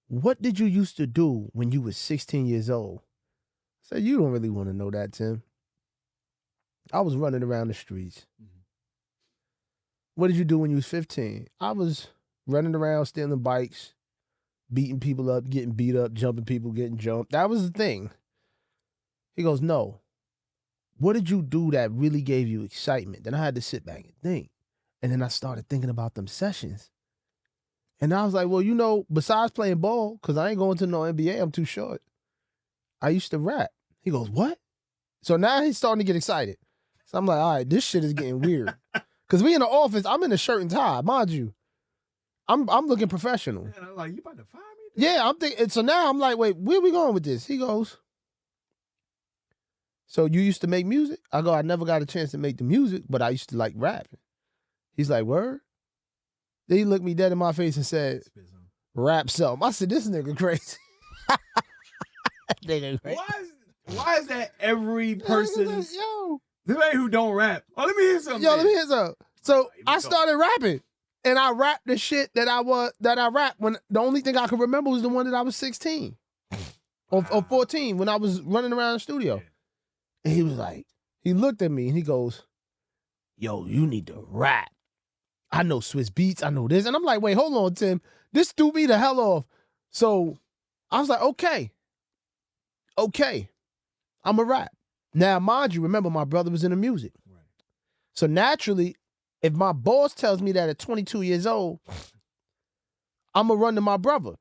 What did you used to do when you were 16 years old? I said, you don't really want to know that, Tim. I was running around the streets. What did you do when you was 15? I was running around, stealing bikes, beating people up, getting beat up, jumping people, getting jumped. That was the thing. He goes, no. What did you do that really gave you excitement? Then I had to sit back and think. And then I started thinking about them sessions. And I was like, well, you know, besides playing ball, because I ain't going to no NBA, I'm too short. I used to rap. He goes, what? So now he's starting to get excited. So I'm like, all right, this shit is getting weird. Because we in the office, I'm in a shirt and tie, mind you. I'm looking professional. And I'm like, you about to fire me? Yeah, I'm thinking. So now I'm like, wait, where we going with this? He goes, so you used to make music? I go, I never got a chance to make the music, but I used to like rapping. He's like, word? Then he looked me dead in my face and said, rap something. I said, this nigga crazy. Nigga crazy. What? Why is that every person's Yo, somebody who don't rap? Oh, let me hear something. let me hear something. So Here we I go. started rapping. And I rapped the shit that I rapped when the only thing I could remember was the one that I was 16 or 14 when I was running around the studio. Yeah. And he was like, he looked at me and he goes, yo, you need to rap. I know Swiss Beats, I know this. And I'm like, wait, hold on, Tim. This threw me the hell off. So I was like, okay, I'm a rap. Now, mind you, remember my brother was in the music. Right. So naturally, if my boss tells me that at 22 years old, I'm going to run to my brother.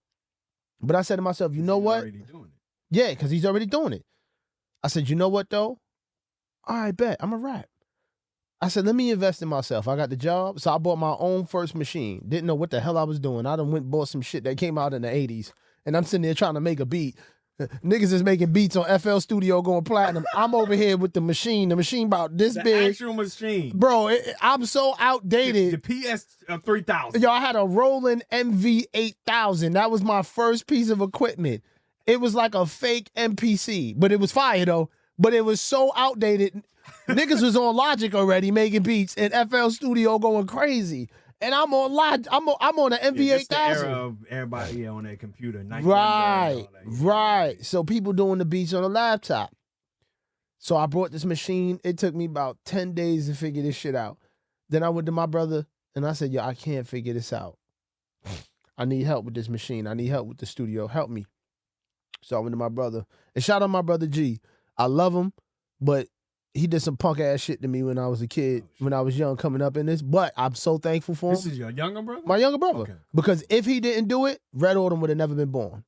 But I said to myself, you know what? Already doing it. Yeah, because he's already doing it. I said, you know what, though? All right, bet. I'm a rap. I said, let me invest in myself. I got the job, so I bought my own first machine. Didn't know what the hell I was doing. I done went and bought some shit that came out in the 80s, and I'm sitting there trying to make a beat. Niggas is making beats on FL Studio going platinum. I'm over here with the machine about this The big. actual machine. Bro, I'm so outdated. The PS 3000. Yo, I had a Roland MV 8000. That was my first piece of equipment. It was like a fake MPC, but it was fire though. But it was so outdated. Niggas was on Logic already making beats and FL Studio going crazy. And I'm on Logic. I'm on an MV 8000. The era of everybody on their computer. Right. So people doing the beats on a laptop. So I brought this machine. It took me about 10 days to figure this shit out. Then I went to my brother and I said, yo, I can't figure this out. I need help with this machine. I need help with the studio. Help me. So I went to my brother. And shout out my brother G. I love him, but he did some punk ass shit to me when I was a kid, when I was young coming up in this. But I'm so thankful for him. This is your younger brother? My younger brother. Okay. Because if he didn't do it, Red Autumn would have never been born.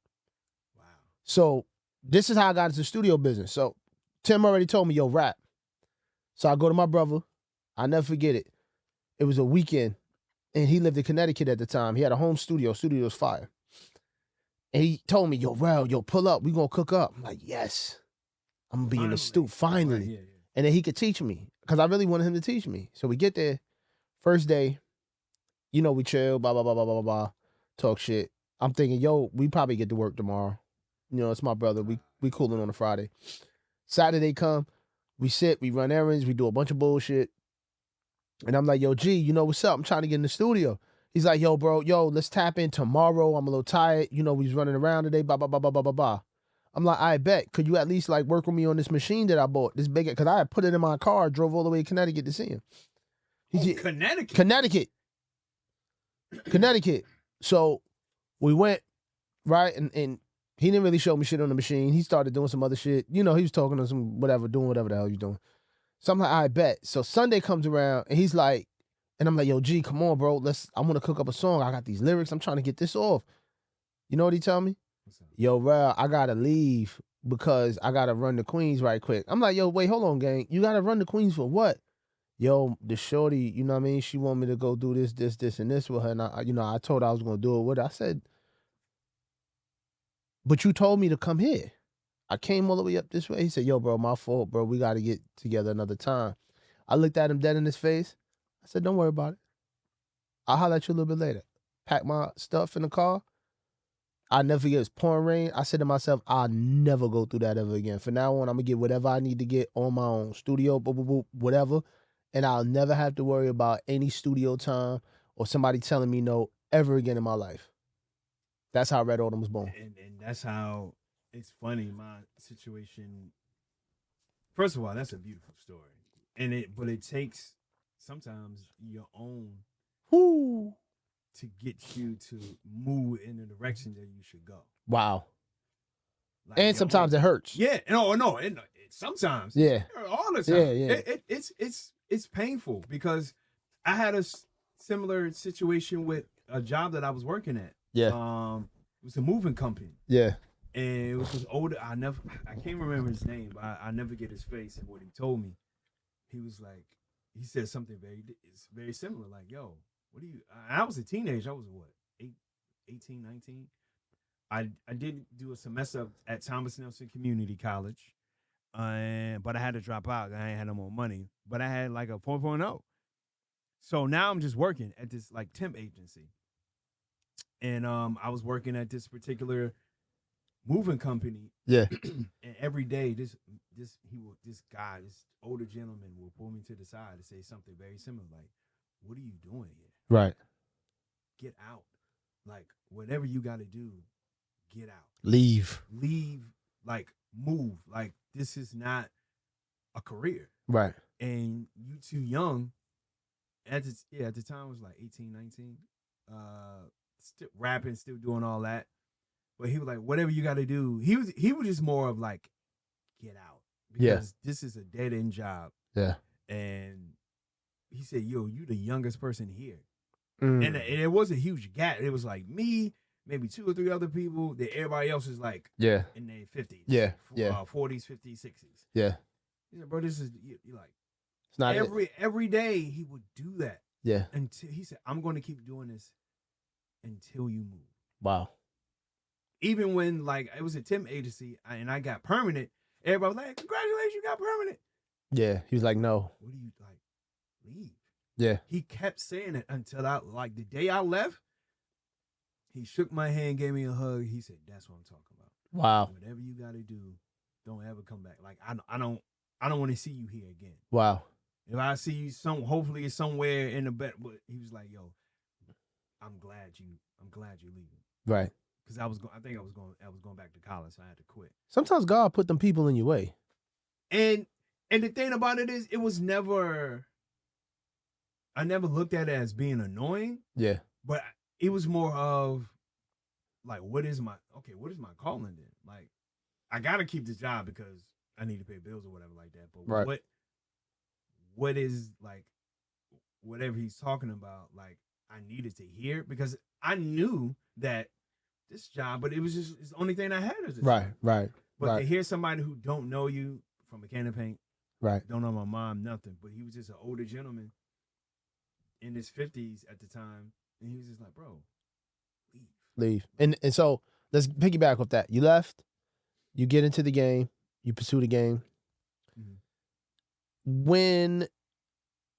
Wow. So this is how I got into the studio business. So Tim already told me, yo, rap. So I go to my brother. I'll never forget it. It was a weekend, and he lived in Connecticut at the time. He had a home studio. Studio was fire. And he told me, yo, Rell, yo, pull up. We gonna cook up. I'm like, yes. I'm gonna be in the stew, finally. Right, yeah. And then he could teach me, because I really wanted him to teach me. So we get there, first day, you know, we chill, blah, blah, blah, blah, blah, blah, blah, talk shit. I'm thinking, yo, we probably get to work tomorrow. You know, it's my brother. We cooling on a Friday. Saturday come, we sit, we run errands, we do a bunch of bullshit. And I'm like, yo, G, you know what's up? I'm trying to get in the studio. He's like, yo, bro, let's tap in tomorrow. I'm a little tired. You know, we was running around today, blah, blah, blah, blah, blah, blah, blah. I'm like, I bet. Could you at least like work with me on this machine that I bought? This big, because I had put it in my car, drove all the way to Connecticut to see him. Connecticut. Connecticut. So we went, right? And he didn't really show me shit on the machine. He started doing some other shit. You know, he was talking to some whatever, doing whatever the hell he was doing. So I'm like, I bet. So Sunday comes around and he's like, and I'm like, yo, G, come on, bro. I want to cook up a song. I got these lyrics. I'm trying to get this off. You know what he tell me? Yo, Rell, I gotta leave because I gotta run the Queens right quick. I'm like, yo, wait, hold on, gang. You gotta run the Queens for what? Yo, the shorty, you know what I mean? She want me to go do this, and this with her. And I told her I was gonna do it with her. I said, but you told me to come here. I came all the way up this way. He said, yo, bro, my fault, bro. We gotta get together another time. I looked at him dead in his face. I said, don't worry about it. I'll holler at you a little bit later. Pack my stuff in the car. I never forget, it was pouring rain. I said to myself, I'll never go through that ever again. From now on, I'm going to get whatever I need to get on my own. Studio, boop, boop, boop, whatever. And I'll never have to worry about any studio time or somebody telling me no ever again in my life. That's how Red Autumn was born. And that's how, it's funny, my situation. First of all, that's a beautiful story. But it takes sometimes your own to get you to move in the direction that you should go. Wow. Like, and sometimes it hurts. Yeah. No. It sometimes. Yeah. All the time. Yeah. It's painful because I had a similar situation with a job that I was working at. Yeah. It was a moving company. Yeah. And it was this older. I can't remember his name, but I never get his face. And what he told me, he was like, he said something very similar. Like, yo, what do you? I was a teenager. I was what, 18, 19. I did do a semester at Thomas Nelson Community College, but I had to drop out. I ain't had no more money, but I had like a 4.0. So now I'm just working at this like temp agency, and I was working at this particular moving company. Yeah. And every day, this older gentleman will pull me to the side and say something very similar, like, "What are you doing here? Right. Get out. Like, whatever you got to do, get out. Leave. Like, move. Like, this is not a career. Right. And you too young." At the time, it was like 18, 19. Still rapping, still doing all that. But he was like, whatever you got to do. He was just more of like, get out. Because this is a dead-end job. Yeah. And he said, yo, you the youngest person here. Mm. And it was a huge gap. It was like me, maybe 2 or 3 other people. That everybody else is like in their 50s. Yeah. 40s, 50s, 60s. Yeah. He said, bro, this is, you like, it's not every day he would do that. Yeah. Until he said, I'm going to keep doing this until you move. Wow. Even when, like, it was a temp agency and I got permanent, everybody was like, congratulations, you got permanent. Yeah. He was like, no. What do you, like, leave? Yeah. He kept saying it until like, the day I left, he shook my hand, gave me a hug. He said, that's what I'm talking about. Wow. Whatever you got to do, don't ever come back. Like, I don't want to see you here again. Wow. If I see you hopefully it's somewhere in the bed. But he was like, yo, I'm glad you're leaving. Right. Because I was going back to college, so I had to quit. Sometimes God put them people in your way. And the thing about it is, it was never, I never looked at it as being annoying. Yeah. But it was more of like, what is my calling then? Like, I gotta keep this job because I need to pay bills or whatever like that. But right. what is, like, whatever he's talking about, like, I needed to hear, because I knew that this job, but it's the only thing I had as a job. Right. But to hear somebody who don't know you from a can of paint, right, don't know my mom, nothing, but he was just an older gentleman in his 50s at the time, and he was just like, bro, leave. And so let's piggyback with that. You left, you get into the game, you pursue the game. Mm-hmm. When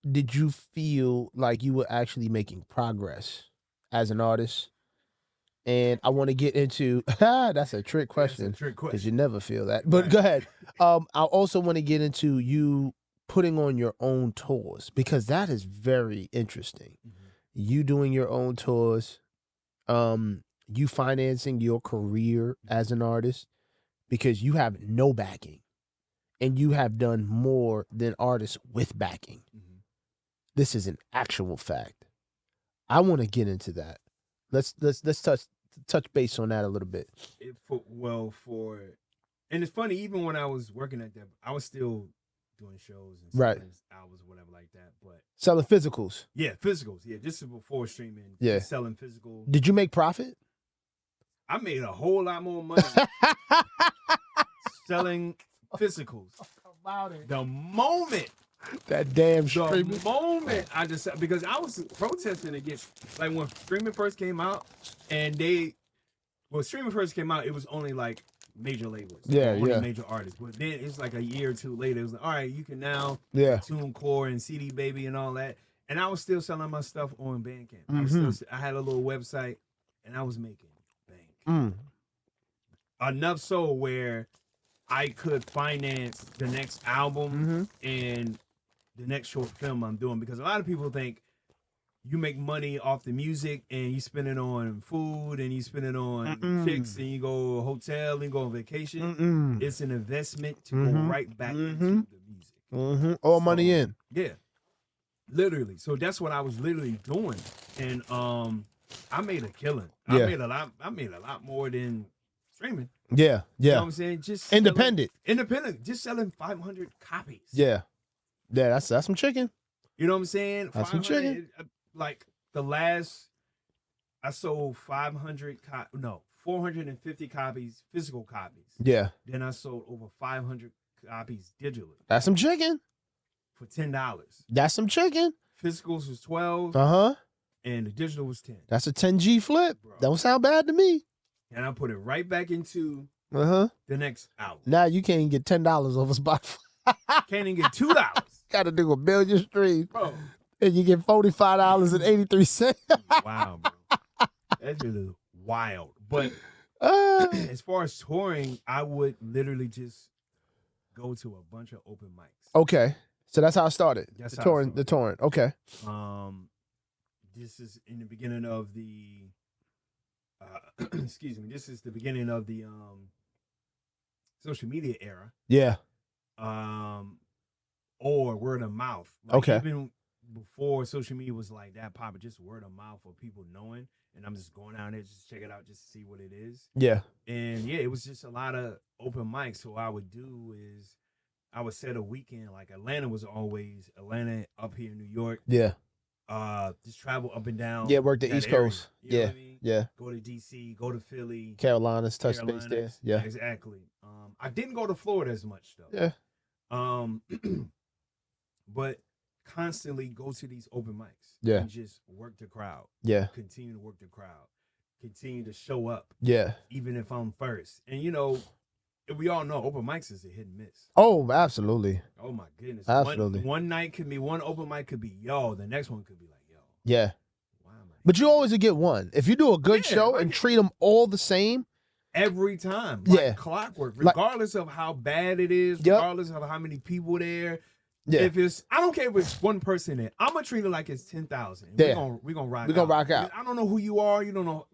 did you feel like you were actually making progress as an artist? And I want to get into that's a trick question because you never feel that. But right. Go ahead. I also want to get into you putting on your own tours, because that is very interesting. Mm-hmm. You doing your own tours, you financing your career as an artist, because you have no backing, and you have done more than artists with backing. Mm-hmm. This is an actual fact. I want to get into that. Let's touch base on that a little bit. And it's funny, even when I was working at that, I was still doing shows and albums or whatever like that. But selling physicals. Yeah, physicals. Yeah, this is before streaming. Yeah, selling physical. Did you make profit? I made a whole lot more money selling physicals. About it. The moment. That damn streaming. The moment I just, because I was protesting against, like, when streaming first came out, and streaming first came out, it was only like major labels, major artists. But then it's like a year or two later, it was like, all right, you can now TuneCore and CD Baby and all that. And I was still selling my stuff on Bandcamp. Mm-hmm. I had a little website, and I was making bank. Enough so where I could finance the next album and the next short film I'm doing, because a lot of people think you make money off the music and you spend it on food and you spend it on chicks and you go to a hotel and you go on vacation. It's an investment to go right back into the music. All money in. Yeah, literally. So that's what I was literally doing, and I made a killing. I made a lot more than streaming. Yeah. You know what I'm saying? Just independent, just selling 500 copies. Yeah, that's some chicken. You know what I'm saying? That's some chicken. Like, the last, I sold 450 copies, physical copies. Yeah. Then I sold over 500 copies digitally. That's some chicken. For $10. That's some chicken. Physicals was 12. And the digital was 10. That's a 10G flip. Bro. Don't sound bad to me. And I put it right back into the next album. Now you can't even get $10 over Spotify. Can't even get $2. Got to do 1 billion streams. Bro. And you get $45.83. Wow, bro. That's really wild. But as far as touring, I would literally just go to a bunch of open mics. Okay. So that's how I started. That's the how I touring. started. The touring. Okay. This is in the beginning of the. Excuse me. This is the beginning of the social media era. Yeah. Or word of mouth. Like Okay. Even before social media was like that popular, just word of mouth or people knowing. And I'm just going down there just to check it out, just to see what it is. Yeah. And yeah, it was just a lot of open mics. So what I would do is I would set a weekend. Like Atlanta up here in New York. Yeah. Just travel up and down. Yeah. Work the East area. Coast. You know Yeah. what I mean? Yeah. Go to DC. Go to Philly. Carolinas. Touch base there. Yeah. Exactly. I didn't go to Florida as much though. Yeah. But constantly go to these open mics. Yeah. And just work the crowd. Yeah. Continue to work the crowd. Continue to show up. Yeah. Even if I'm first. And we all know open mics is a hit and miss. Oh, absolutely. Oh my goodness. Absolutely. One night could be one open mic could be yo. The next one could be like yo. Yeah. Why am I But you here? always get one. If you do a good show and treat them all the same. Every time. Yeah. Like clockwork. Regardless of how bad it is. Regardless of how many people there. Yeah. I don't care if it's one person there. I'm gonna treat it like it's 10,000. Yeah. We're gonna rock. We're gonna rock out. I don't know who you are. You don't know,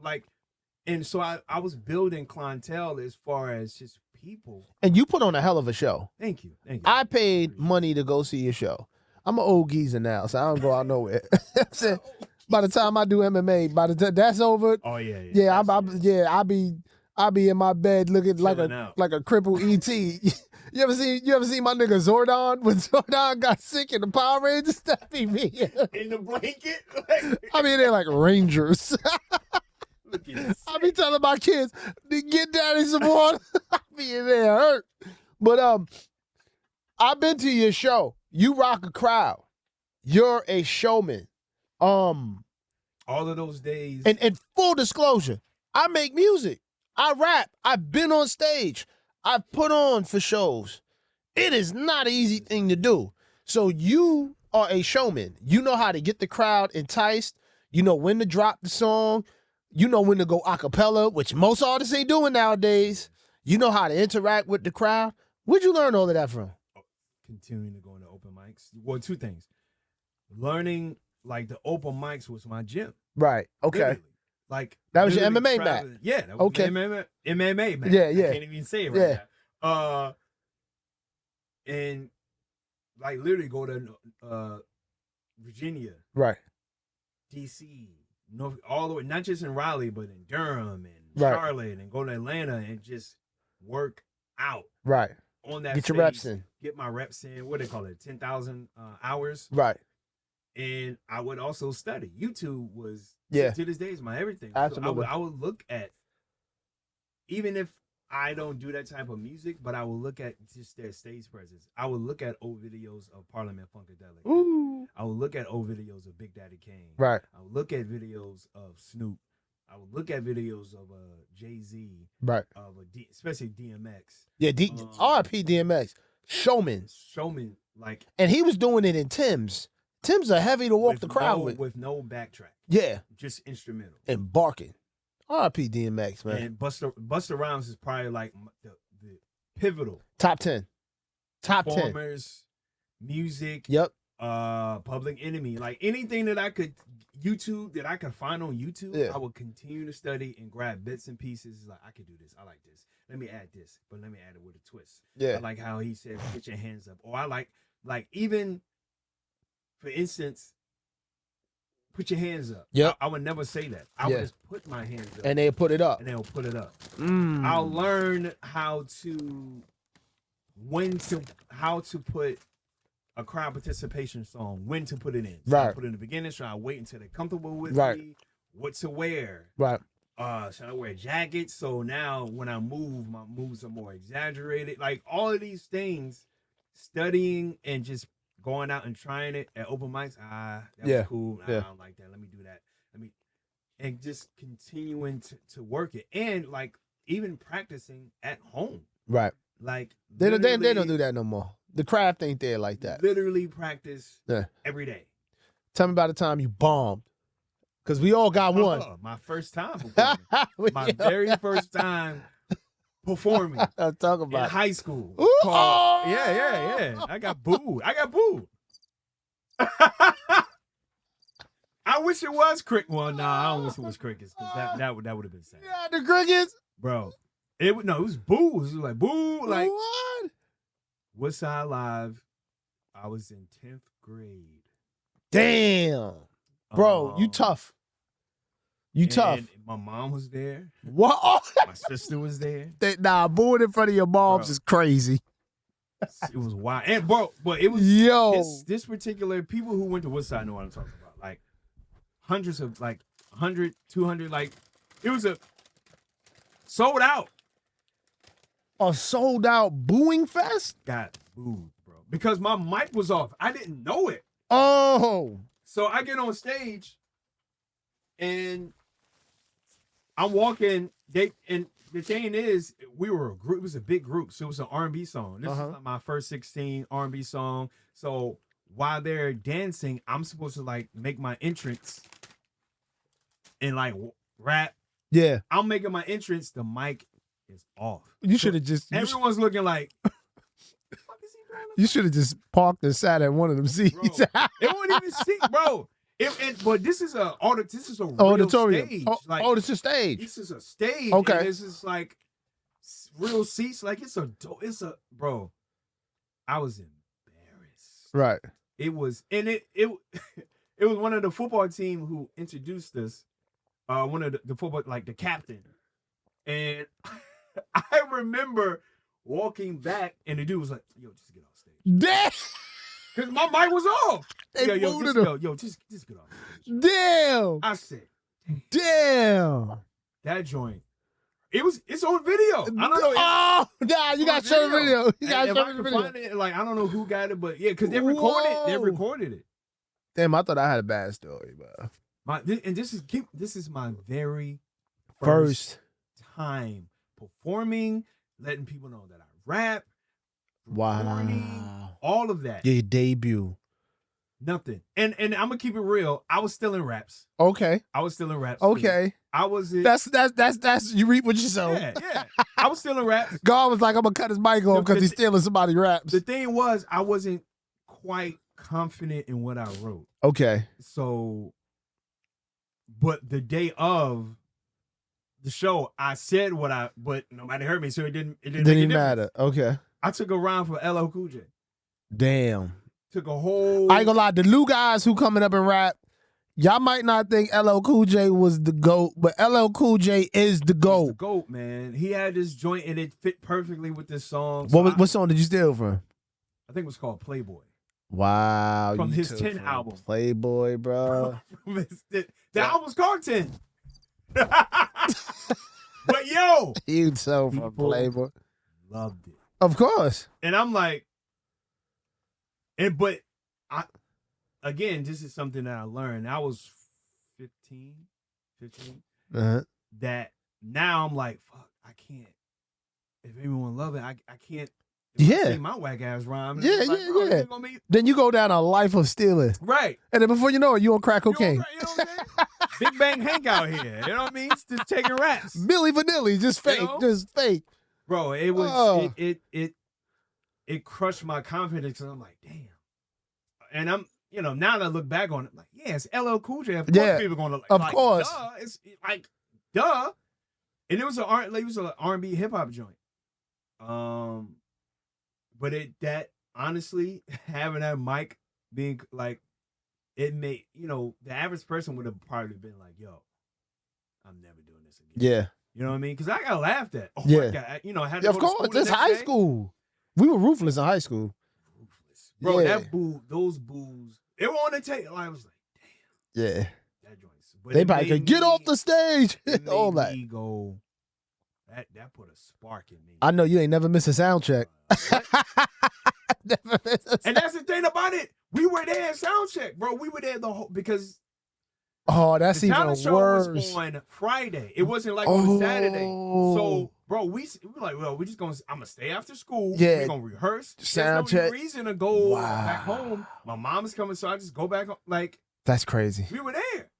and so I was building clientele as far as just people. And you put on a hell of a show. Thank you. I paid money to go see your show. I'm an old geezer now, so I don't go out nowhere. By the time I do MMA, by the time that's over. Oh yeah. I'll be in my bed looking like a crippled ET. You ever seen my nigga Zordon when Zordon got sick in the Power Rangers? That be me. In the blanket? I mean, they're like Rangers. I be telling my kids, get daddy some water. I be in there hurt. But I've been to your show. You rock a crowd. You're a showman. All of those days. And full disclosure, I make music. I rap. I've been on stage. I've put on for shows. It is not an easy thing to do. So you are a showman. You know how to get the crowd enticed. You know when to drop the song. You know when to go a cappella, which most artists ain't doing nowadays. You know how to interact with the crowd. Where'd you learn all of that from? Continuing to go into open mics. Well, two things. Learning like the open mics was my gym. Right. Okay. Literally. Like that was your MMA mat. Yeah. That was okay. MMA mat. Yeah. I can't even say it right now. And like literally go to Virginia. Right. DC. All the way, not just in Raleigh, but in Durham and Charlotte, and go to Atlanta and just work out. Right. On that. Get your reps in. Get my reps in. What do they call it? 10,000 hours. Right. And I would also study. YouTube was to this day is my everything. Absolutely. So I would look at, even if I don't do that type of music, but I will look at just their stage presence. I would look at old videos of Parliament Funkadelic. Ooh. I would look at old videos of Big Daddy Kane. Right. I would look at videos of Snoop. I would look at videos of Jay-Z. Right. Especially DMX. Yeah, RP DMX. Showman. Like. And he was doing it in Tim's. Tim's are heavy to walk the crowd with. With no backtrack. Yeah. Just instrumental. And barking. RP DMX, man. And Busta Rhymes is probably like the pivotal. Top 10. Top 10. Performers, music. Yep. Public Enemy. Like anything that I could find on YouTube, I would continue to study and grab bits and pieces. Like I could do this. I like this. Let me add this, but let me add it with a twist. Yeah. I like how he said, "Put your hands up." Or I like even, for instance, put your hands up. Yeah. I would never say that. I would just put my hands up. And they'll put it up. And they'll put it up. Mm. I'll learn how to put a crowd participation song, when to put it in. So I put it in the beginning, so I wait until they're comfortable with me. What to wear. Right. Should I wear a jacket? So now when I move, my moves are more exaggerated. Like all of these things, studying and just going out and trying it at open mics. That was cool. I don't like that. Let me do that. And just continuing to work it. And like even practicing at home. Right. Like they don't do that no more. The craft ain't there like that. Literally practice every day. Tell me about the time you bombed. Because we all got one. My first time. My very first time performing Talk in about it. high school. Ooh, Called- oh! Yeah. I got booed. I wish it was cricket. Well, nah, I don't wish it was crickets because that would have been sad, Yeah, the crickets. bro. It was boo. It was like boo. Like What? Woodside Live. I was in 10th grade. Damn, bro, you tough. You tough. And my mom was there. What? Oh, My sister was there. nah, booing in front of your moms Bro. is crazy. It was wild. And bro, but it was Yo. this particular people who went to Woodside know what I'm talking about. Like hundreds of 100, 200, like it was a sold out. A sold out booing fest? Got booed, bro. Because my mic was off. I didn't know it. Oh. So I get on stage and I'm walking. And the thing is, we were a group. It was a big group. So it was an R&B song. This was like my first 16 R&B song. So while they're dancing, I'm supposed to like make my entrance and like rap. Yeah. I'm making my entrance. The mic is off. You should have just. Everyone's looking like. You should have just parked and sat at one of them seats. Bro, it won't even see, bro. But this is a real Auditorium. stage. It's a stage. This is a stage. Okay. And this is like real seats. Like it's a bro. I was embarrassed. Right. It was, and it was one of the football team who introduced us. One of the football, like the captain, and I remember walking back, and the dude was like, "Yo, just get off stage." Damn. Because my mic was off. They booted him. Just get off stage. Damn. I said, damn. That joint. It's on video. I don't know. Oh, nah, you got to show the video. You got to show the video. Find it, like, I don't know who got it, but yeah, because they recorded it. They recorded it. Damn, I thought I had a bad story, bro. This is my very first time performing, letting people know that I rap. Wow. All of that. Your debut. Nothing. And I'm gonna keep it real. I was still in raps. Okay. I was still in raps. Okay. Too. I was in, That's you reap what you sow. Yeah. I was still in raps. God was like, I'm gonna cut his mic off because he's stealing somebody's raps. The thing was, I wasn't quite confident in what I wrote. Okay. So, but the day of the show, I said but nobody heard me, so it didn't matter. Okay. I took a rhyme for LL Cool J. Damn. Took a whole. I ain't gonna lie, the new guys who coming up and rap, y'all might not think LL Cool J was the GOAT, but LL Cool J is the GOAT. He's the GOAT, man. He had this joint and it fit perfectly with this song. So what song did you steal from? I think it was called Playboy. Wow. From his 10 album. Playboy, bro. The album was called 10. But yo. You so from Playboy. Loved it. Of course. And I'm like, again, this is something that I learned. I was 15. Uh-huh. That now I'm like, fuck, I can't. If everyone love it, I can't. Yeah. My whack ass rhyme. Yeah. Be... Then you go down a life of stealing. Right. And then before you know it, you on crack cocaine. You know what I'm saying? Big Bang Hank out here. You know what I mean? Just taking raps. Milli Vanilli, just fake. You know? Just fake. Bro, it was it crushed my confidence, and I'm like, damn. And I'm, now that I look back on it, I'm like, yeah, it's LL Cool J. Of course, people gonna of course. Duh. It's like, duh. And it was an R&B hip hop joint. But honestly, having that mic being like, it made the average person would have probably been like, yo, I'm never doing this again. Yeah. You know what I mean? Because I got laughed at. Oh yeah. my God. I had to of course, it's high school. We were ruthless in high school. Ruthless. Bro, that boo, those boos, they were on the tape. I was like, damn. Yeah. That joint. They probably could get off the stage. All that. Me go, that put a spark in me. I know you ain't never missed a sound check. And that's the thing about it. We were there at sound check, bro. We were there because that's the even talent show worse. was on Friday. It wasn't like on Saturday. So, bro, we were like, well, I'm gonna stay after school. Yeah. We're gonna rehearse. Sound There's no check. reason to go back home. My mom's coming, so I just go back home. Like, that's crazy. We were there.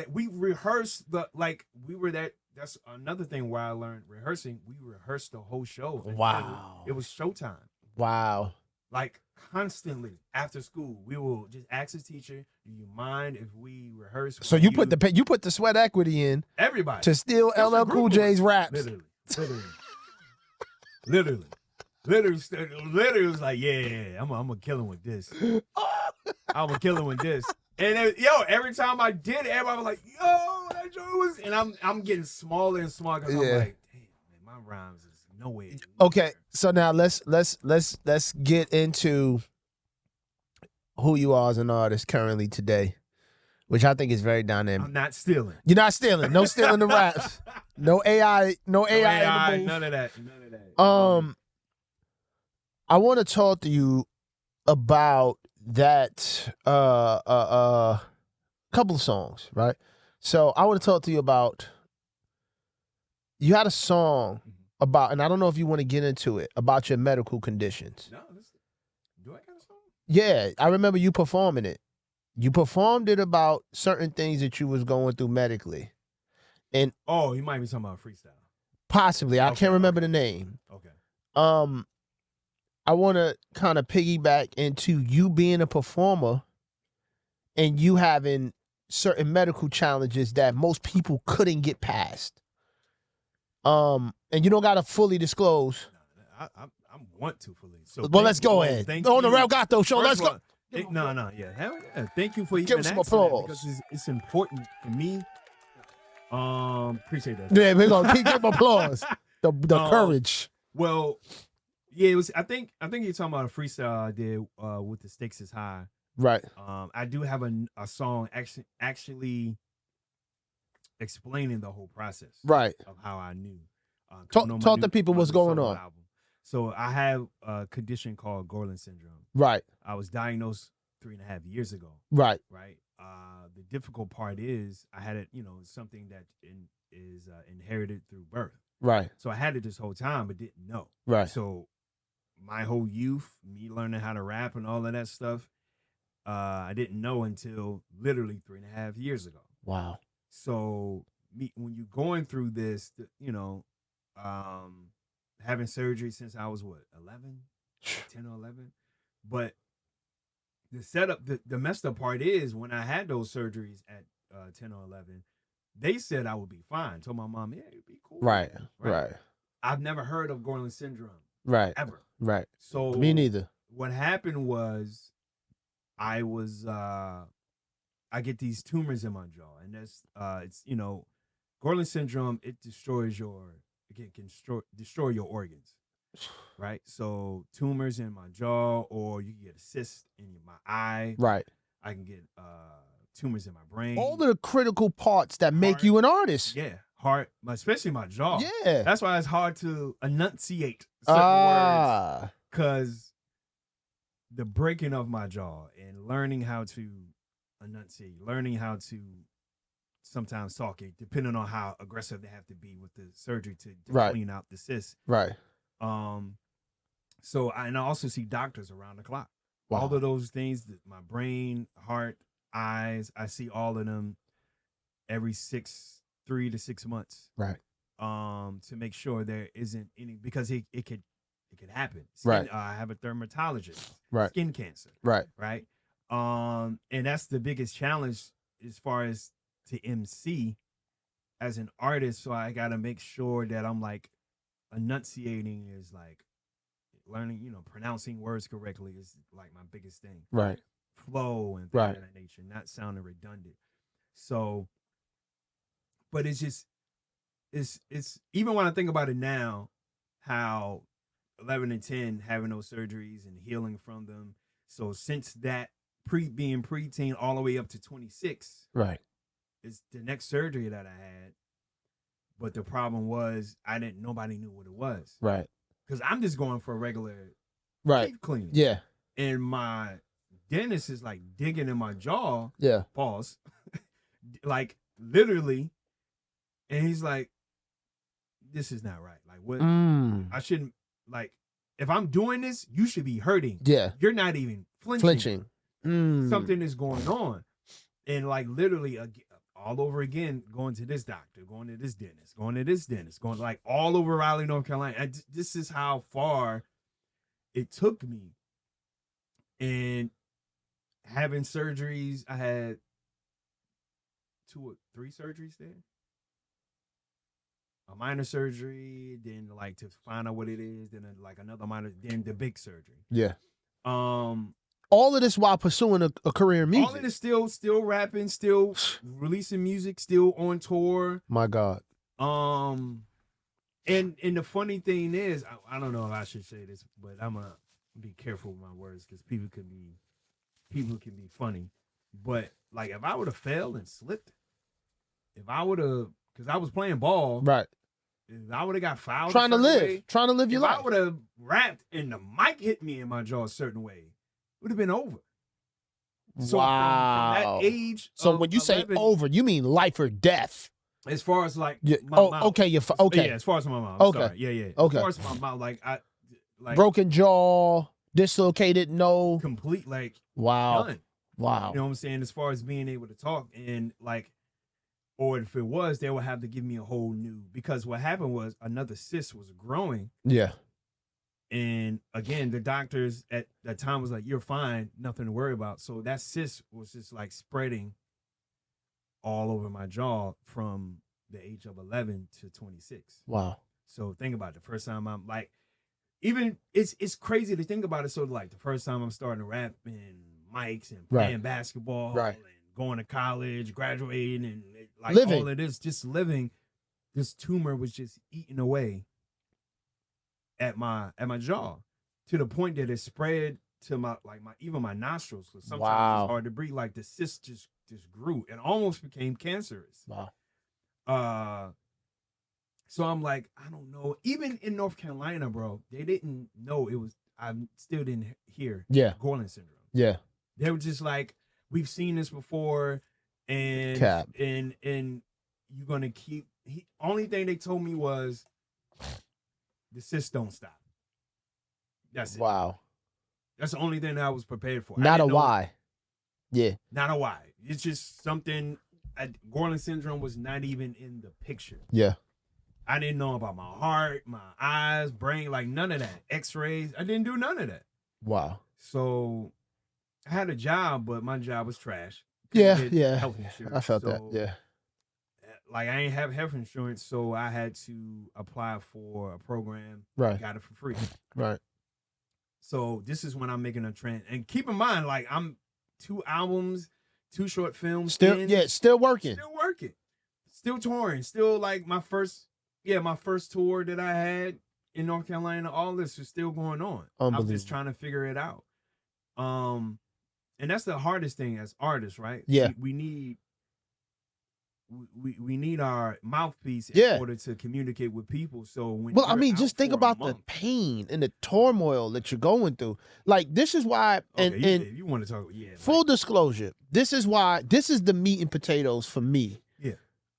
We rehearsed we were that that's another thing where I learned rehearsing. We rehearsed the whole show. Wow. It was showtime. Wow. Like constantly after school, we will just ask the teacher, "Do you mind if we rehearse?" So you put the sweat equity in everybody to steal It's a LL group Cool of J's us. raps. Literally was like, yeah, I'm gonna kill him with this. I'm gonna kill him with this. And then, every time I did it, everybody was like, yo, that joke was, and I'm getting smaller and smaller because I'm like, damn, man, my rhymes is nowhere. Okay, so now let's get into who you are as an artist currently today, which I think is very dynamic. I'm not stealing. You're not stealing. No stealing the raps. No AI. No AI. In the none of that. I want to talk to you about that couple of songs, right? So I want to talk to you about, you had a song about, and I don't know if you want to get into it, about your medical conditions. No, do I got a song? Yeah, I remember you performing it. You performed it about certain things that you was going through medically. And you might be talking about freestyle. Possibly. I can't remember the name. Okay. I want to kind of piggyback into you being a performer and you having certain medical challenges that most people couldn't get past. And you don't got to fully disclose. I want to fully. So well, let's go ahead. On the Rell Gato show, let's go. Hell yeah. Thank you for give even some asking applause that because it's important for me. Appreciate that. Yeah, we're gonna give applause. The courage. Well, yeah, it was. I think you're talking about a freestyle I did with the Stakes Is High. Right. I do have a song actually explaining the whole process. Right. Of how I knew. Talk to people what's going on. Album. So I have a condition called Gorlin syndrome. Right. I was diagnosed 3.5 years ago. Right. Right. The difficult part is I had it. Something that is inherited through birth. Right. So I had it this whole time, but didn't know. Right. So my whole youth, me learning how to rap and all of that stuff, I didn't know until literally 3.5 years ago. Wow. So when you're going through this, having surgery since I was 11, 10 or 11, but the setup, the messed up part is when I had those surgeries at 10 or 11, they said I would be fine. Told my mom, yeah, it'd be cool. Right. I've never heard of Gorlin syndrome. Right. Ever. Right. So me neither. What happened was I get these tumors in my jaw, and that's it's Gorlin syndrome. It can destroy your organs, right? So tumors in my jaw, or you can get a cyst in my eye. Right. I can get tumors in my brain. All the critical parts that make you an artist. Yeah, heart, especially my jaw. Yeah. That's why it's hard to enunciate certain words, because the breaking of my jaw and learning how to enunciate, learning how to sometimes talk it, depending on how aggressive they have to be with the surgery to clean out the cyst. Right. So I also see doctors around the clock. Wow. All of those things, my brain, heart, eyes, I see all of them every 3 to 6 months. Right. To make sure there isn't any, because it could happen. Right. I have a dermatologist. Right. Skin cancer. Right. Right. And that's the biggest challenge as far as to MC as an artist. So I got to make sure that I'm like enunciating is like learning, pronouncing words correctly is like my biggest thing. Right. Flow and things of that nature, not sounding redundant. So, but it's just, it's even when I think about it now, how 11 and 10 having those surgeries and healing from them. So since that being preteen all the way up to 26, right, is the next surgery that I had. But the problem was nobody knew what it was. Right. Because I'm just going for a regular teeth cleaning. Yeah. And my dentist is like digging in my jaw. Yeah. Pause. Like literally. And he's like, this is not right. Like what? I shouldn't, like, if I'm doing this, you should be hurting. Yeah. You're not even flinching. Something is going on. And like literally all over again, going to this doctor, going to this dentist, going like all over Raleigh, North Carolina. This is how far it took me. And having surgeries, I had 2 or 3 surgeries there. A minor surgery, then like to find out what it is, then like another minor, then the big surgery. Yeah. All All of this while pursuing a career in music. of this still rapping, still releasing music, still on tour. My God. And the funny thing is, I don't know if I should say this, but I'm gonna be careful with my words because people can be funny. But like if I would have failed and slipped, if I would have, because I was playing ball, Right. if I would have got fouled, Trying to way, live your if life. I would have rapped and the mic hit me in my jaw a certain way, it would have been over. So wow. from that age, So when you 11, say over, you mean life or death? as far as like Yeah. my mouth. Okay. Okay. Yeah, as far as my mouth. Okay. Sorry. Yeah. Okay. As far as my mouth, like Broken jaw, dislocated nose. complete, like Wow. done. Wow. You know what I'm saying? As far as being able to talk and like, or if it was, they would have to give me a whole new, because what happened was another cyst was growing. Yeah. And again, the doctors at that time was like, you're fine, nothing to worry about. So that cyst was just like spreading all over my jaw from the age of 11 to 26. Wow. So think about it. The first time I'm like, even it's crazy to think about it. So like the first time I'm starting to rap and mics and playing basketball and going to college, graduating, and like living. all of this, just living, this tumor was just eating away at my jaw to the point that it spread to my even my nostrils. So sometimes it's hard to breathe. Like the cyst just grew and almost became cancerous. Wow. So I'm like, I don't know. Even in North Carolina, bro, they didn't know it was. I still didn't hear Gorlin syndrome. Yeah. They were just like, we've seen this before, and Cap. and you're gonna keep. Only thing they told me was the cyst don't stop. That's it. Wow. That's the only thing that I was prepared for. Not a why. Yeah. Not a why. It's just something. Gorlin syndrome was not even in the picture. Yeah. I didn't know about my heart, my eyes, brain, like none of that. X-rays. I didn't do none of that. Wow. So I had a job, but my job was trash. Yeah. Health insurance. I felt that. Yeah. Like I ain't have health insurance, so I had to apply for a program. Right. Got it for free. Right. So this is when I'm making a trend. And keep in mind, like I'm 2 albums, 2 short films. Still working. Still working. Still touring. Still like my first tour that I had in North Carolina. All this is still going on. I'm just trying to figure it out. And that's the hardest thing as artists, right? Yeah. We need our mouthpiece in order to communicate with people. So when just think about the pain and the turmoil that you're going through. Like this is why, and you want to talk, full disclosure, this is why this is the meat and potatoes for me. Yeah.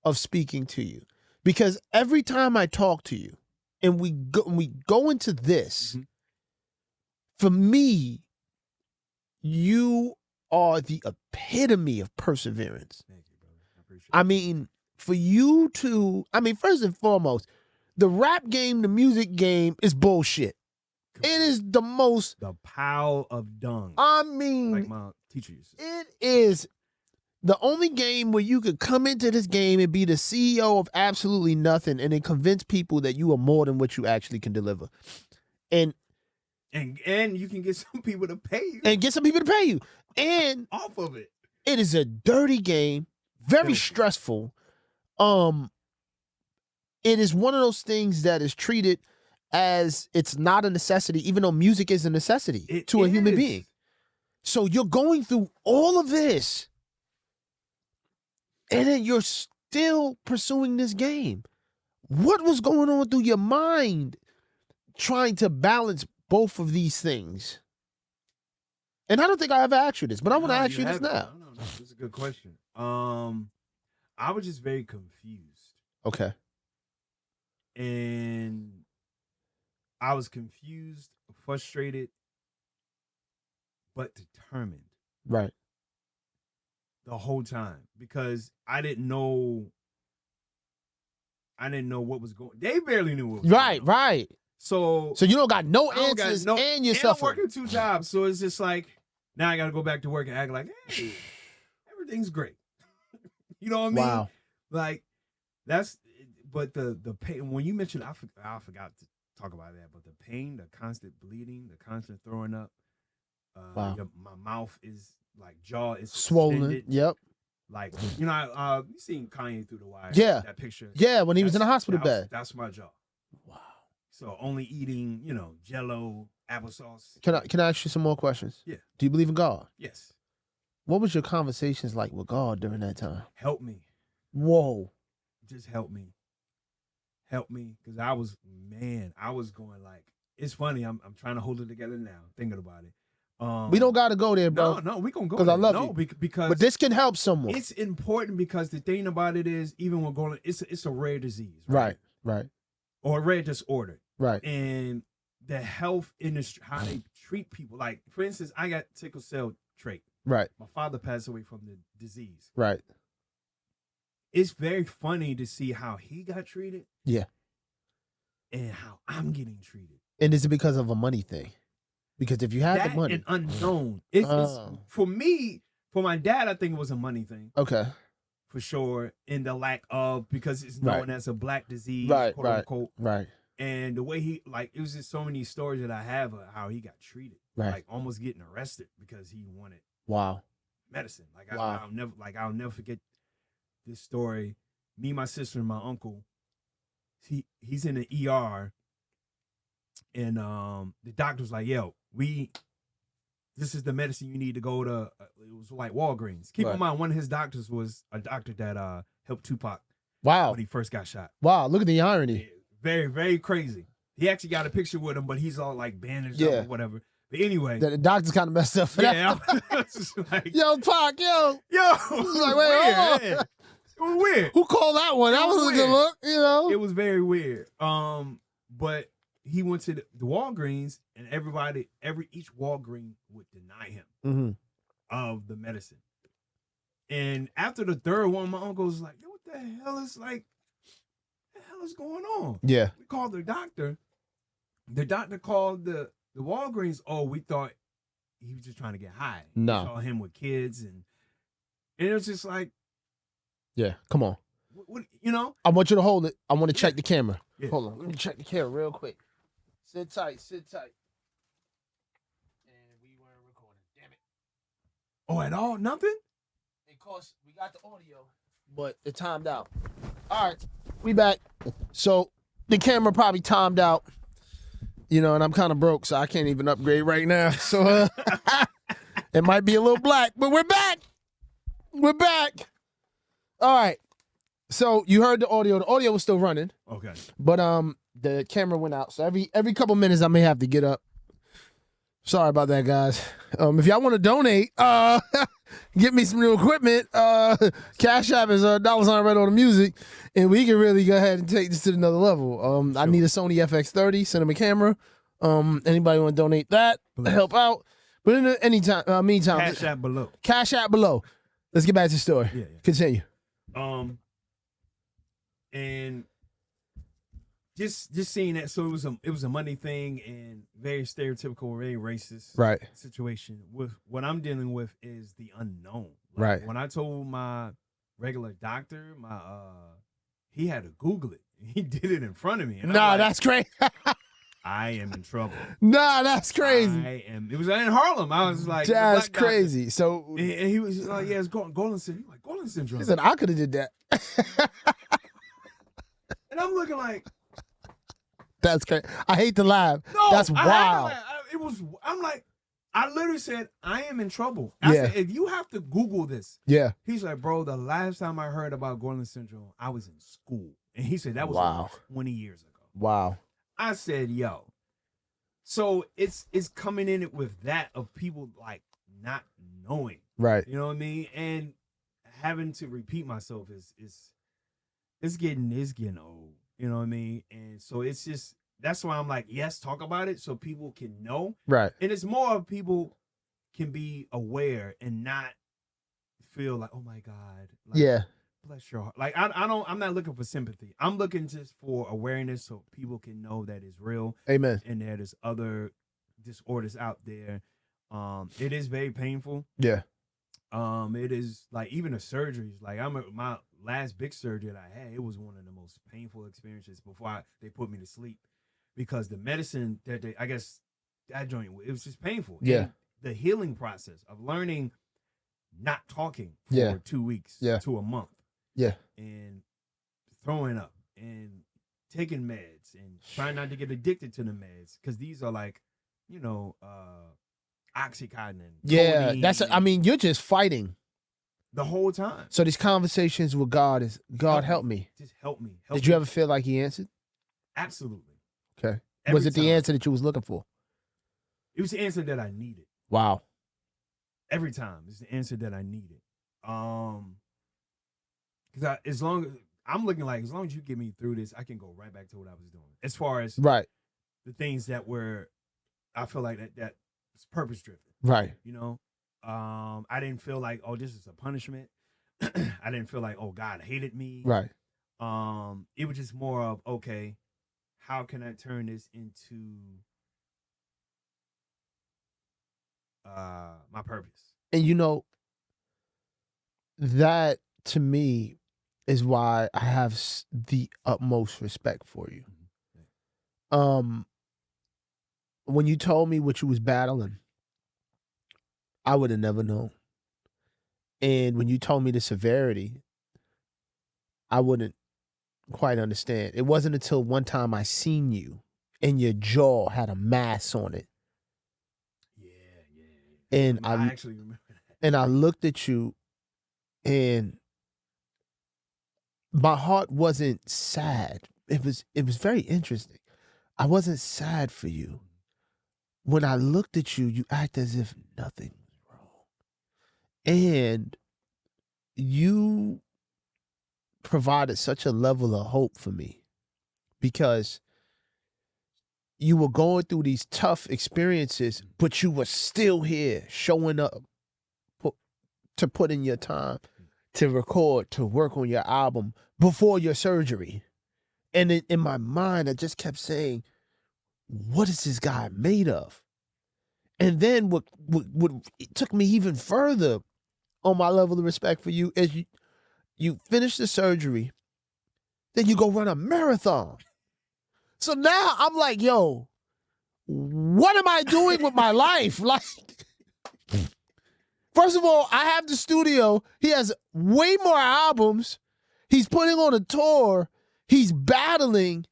Of speaking to you, because every time I talk to you, and we go into this, for me, you are the epitome of perseverance. Thank you, brother. I appreciate it. I mean, for you to, first and foremost, the rap game, the music game is bullshit. It is the pile of dung. Like my teacher used to say. It is the only game where you could come into this game and be the CEO of absolutely nothing and then convince people that you are more than what you actually can deliver. And you can get some people to pay you. And off of it. It is a dirty game, very stressful. It is one of those things that is treated as it's not a necessity, even though music is a necessity to a human being. So you're going through all of this, and then you're still pursuing this game. What was going on through your mind trying to balance both of these things? And I don't think I ever asked you this, but I want to ask you this now. No, that's a good question. I was just very confused. Okay. And I was confused, frustrated, but determined. Right. the whole time because I didn't know what was going. They barely knew what was Right, going on. right. So So you don't got no I don't got answers, no- and you're I'm suffering. working 2 jobs, so it's just like now I got to go back to work and act like, hey, everything's great. You know what I mean? Wow. Like that's. But the pain when you mentioned, I forgot to talk about that. But the pain, the constant bleeding, the constant throwing up. Wow. My mouth is like jaw is Swollen. extended. Yep. Like you seen Kanye through the wire. Yeah. That picture. Yeah, when he was in the hospital bed. That's my jaw. Wow. So only eating, Jello, applesauce. Can I ask you some more questions? Yeah. Do you believe in God? Yes. What was your conversations like with God during that time? Help me. Whoa. Just help me. Help me, because I was going like, it's funny. I'm trying to hold it together now, thinking about it. We don't got to go there, bro. No, we gonna go because I love you. Because but this can help someone. It's important because the thing about it is, even when going, it's a rare disease, right, or a rare disorder, right, and the health industry, how they treat people. Like, for instance, I got sickle cell trait. Right. My father passed away from the disease. Right. It's very funny to see how he got treated. Yeah. And how I'm getting treated. And is it because of a money thing? Because if you had the money, and unknown. It's for me, for my dad, I think it was a money thing. Okay. For sure. And the lack of, because it's known as a black disease, right, quote unquote. Right. And the way he, like, it was just so many stories that I have of how he got treated. Right. Like almost getting arrested because he wanted medicine. Like I'll never forget this story. Me, my sister, and my uncle. He's in the ER, and the doctor's like, "Yo, this is the medicine you need to go to." It was like Walgreens. Keep in mind, one of his doctors was a doctor that helped Tupac. Wow. When he first got shot. Wow. Look at the irony. Very, very crazy. He actually got a picture with him, but he's all like bandaged up or whatever. But anyway, the doctor's kind of messed up. Yeah. Like, yo, Pac, yo. Like, wait, it was weird. Who called that one? That was a good look, It was very weird. But he went to the Walgreens, and each Walgreens would deny him of the medicine. And after the third one, my uncle was like, "Yo, what the hell is going on?" Yeah. We called the doctor. The doctor called the Walgreens. Oh, we thought he was just trying to get high. No. We saw him with kids, and it was just like, yeah, come on. What, I want you to hold it. I want to check the camera. Yeah. Hold on. Let me check the camera real quick. Sit tight. And we weren't recording. Damn it. Oh, at all? Nothing? Because we got the audio, but it timed out. All right. We back. So the camera probably timed out, and I'm kind of broke, so I can't even upgrade right now. So it might be a little black, but we're back. All right. So you heard the audio. The audio was still running. Okay. But the camera went out. So every couple minutes I may have to get up. Sorry about that, guys. If y'all want to donate, get me some new equipment. Cash App is $sign right on the music, and we can really go ahead and take this to another level. Sure. I need a Sony FX30 cinema camera. Anybody want to donate that? Help out. But in the meantime, Cash App below. Let's get back to the story. Yeah. Continue. And just seeing that, so it was a money thing and very stereotypical, very racist situation. With what I'm dealing with is the unknown. Like, when I told my regular doctor, he had to Google it. He did it in front of me. And that's crazy. I am in trouble. That's crazy. It was in Harlem. I was like, that's crazy. Doctor. So and he was like, yeah, it's Golden syndrome. Like, Golden syndrome. He said, I could have did that. And I'm looking like, that's crazy. I hate to laugh. No, that's wild. I'm like, I literally said, I am in trouble. I said, if you have to Google this. Yeah. He's like, bro, the last time I heard about Golden syndrome, I was in school. And he said, that was like 20 years ago. Wow. I said, yo. So it's coming in it with that of people like not knowing. Right. You know what I mean? And having to repeat myself it's getting old. You know what I mean? And so it's just, that's why I'm like, yes, talk about it so people can know. Right. And it's more of people can be aware and not feel like, oh my God. Like, Yeah. bless your heart. Like I'm not looking for sympathy. I'm looking just for awareness so people can know that it's real. Amen. And that there's other disorders out there. It is very painful. Yeah. It is like even the surgeries. Like my last big surgery that I had, it was one of the most painful experiences before they put me to sleep, because the medicine that I guess that joint, it was just painful. Yeah. And the healing process of learning not talking for Yeah. 2 weeks to a month. Yeah. And throwing up and taking meds and trying not to get addicted to the meds, because these are like, Oxycontin. Yeah. codeine, You're just fighting. the whole time. So these conversations with God is, God help me. Just help me. Did you ever feel like he answered? Absolutely. Okay. Every Was it the time. answer that you was looking for? It was the answer that I needed. Wow. Every time. It's the answer that I needed. Because as long as you get me through this, I can go right back to what I was doing. As far as Right. the things that I feel like that was purpose driven. Right. I didn't feel like, oh, this is a punishment. I didn't feel like, oh, God hated me. Right. It was just more of, okay, how can I turn this into my purpose? And that to me is why I have the utmost respect for you. When you told me what you was battling, I would have never known. And when you told me the severity, I wouldn't quite understand. It wasn't until one time I seen you and your jaw had a mass on it. Yeah. And I actually remember that. And I looked at you and my heart wasn't sad. It was very interesting. I wasn't sad for you. When I looked at you, you act as if nothing was wrong. And you provided such a level of hope for me, because you were going through these tough experiences, but you were still here showing up to put in your time, to record, to work on your album before your surgery. And in my mind, I just kept saying, what is this guy made of? And then what it took me even further on my level of respect for you is you finish the surgery, then you go run a marathon. So now I'm like, yo, what am I doing with my life? Like, first of all, I have the studio. He has way more albums. He's putting on a tour. He's battling.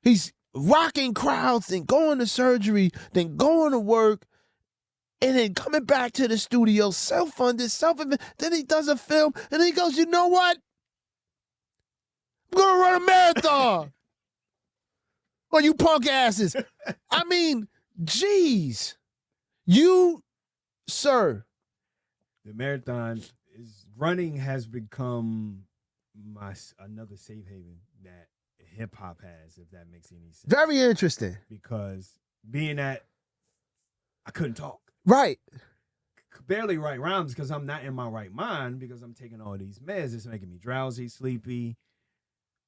He's rocking crowds, then going to surgery, then going to work, and then coming back to the studio, self-funded, then he does a film, and then he goes, you know what? I'm going to run a marathon. Oh, you punk asses. Geez. You, sir. The marathon running has become another safe haven that hip hop has, if that makes any sense. Very interesting. Because being that I couldn't talk. Right. Could barely write rhymes because I'm not in my right mind, because I'm taking all these meds. It's making me drowsy, sleepy.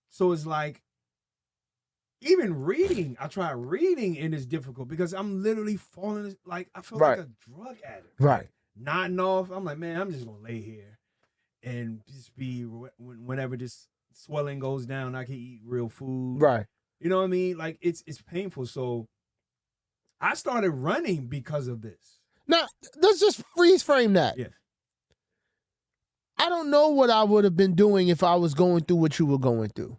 So it's like, even reading, I try reading, and it's difficult because I'm literally falling, like I feel like a drug addict. Right. Nodding off. I'm like, man, I'm just going to lay here and just be, whenever this swelling goes down, I can eat real food. Right. You know what I mean? Like, it's painful. So I started running because of this. Now, let's just freeze frame that. Yeah. I don't know what I would have been doing if I was going through what you were going through.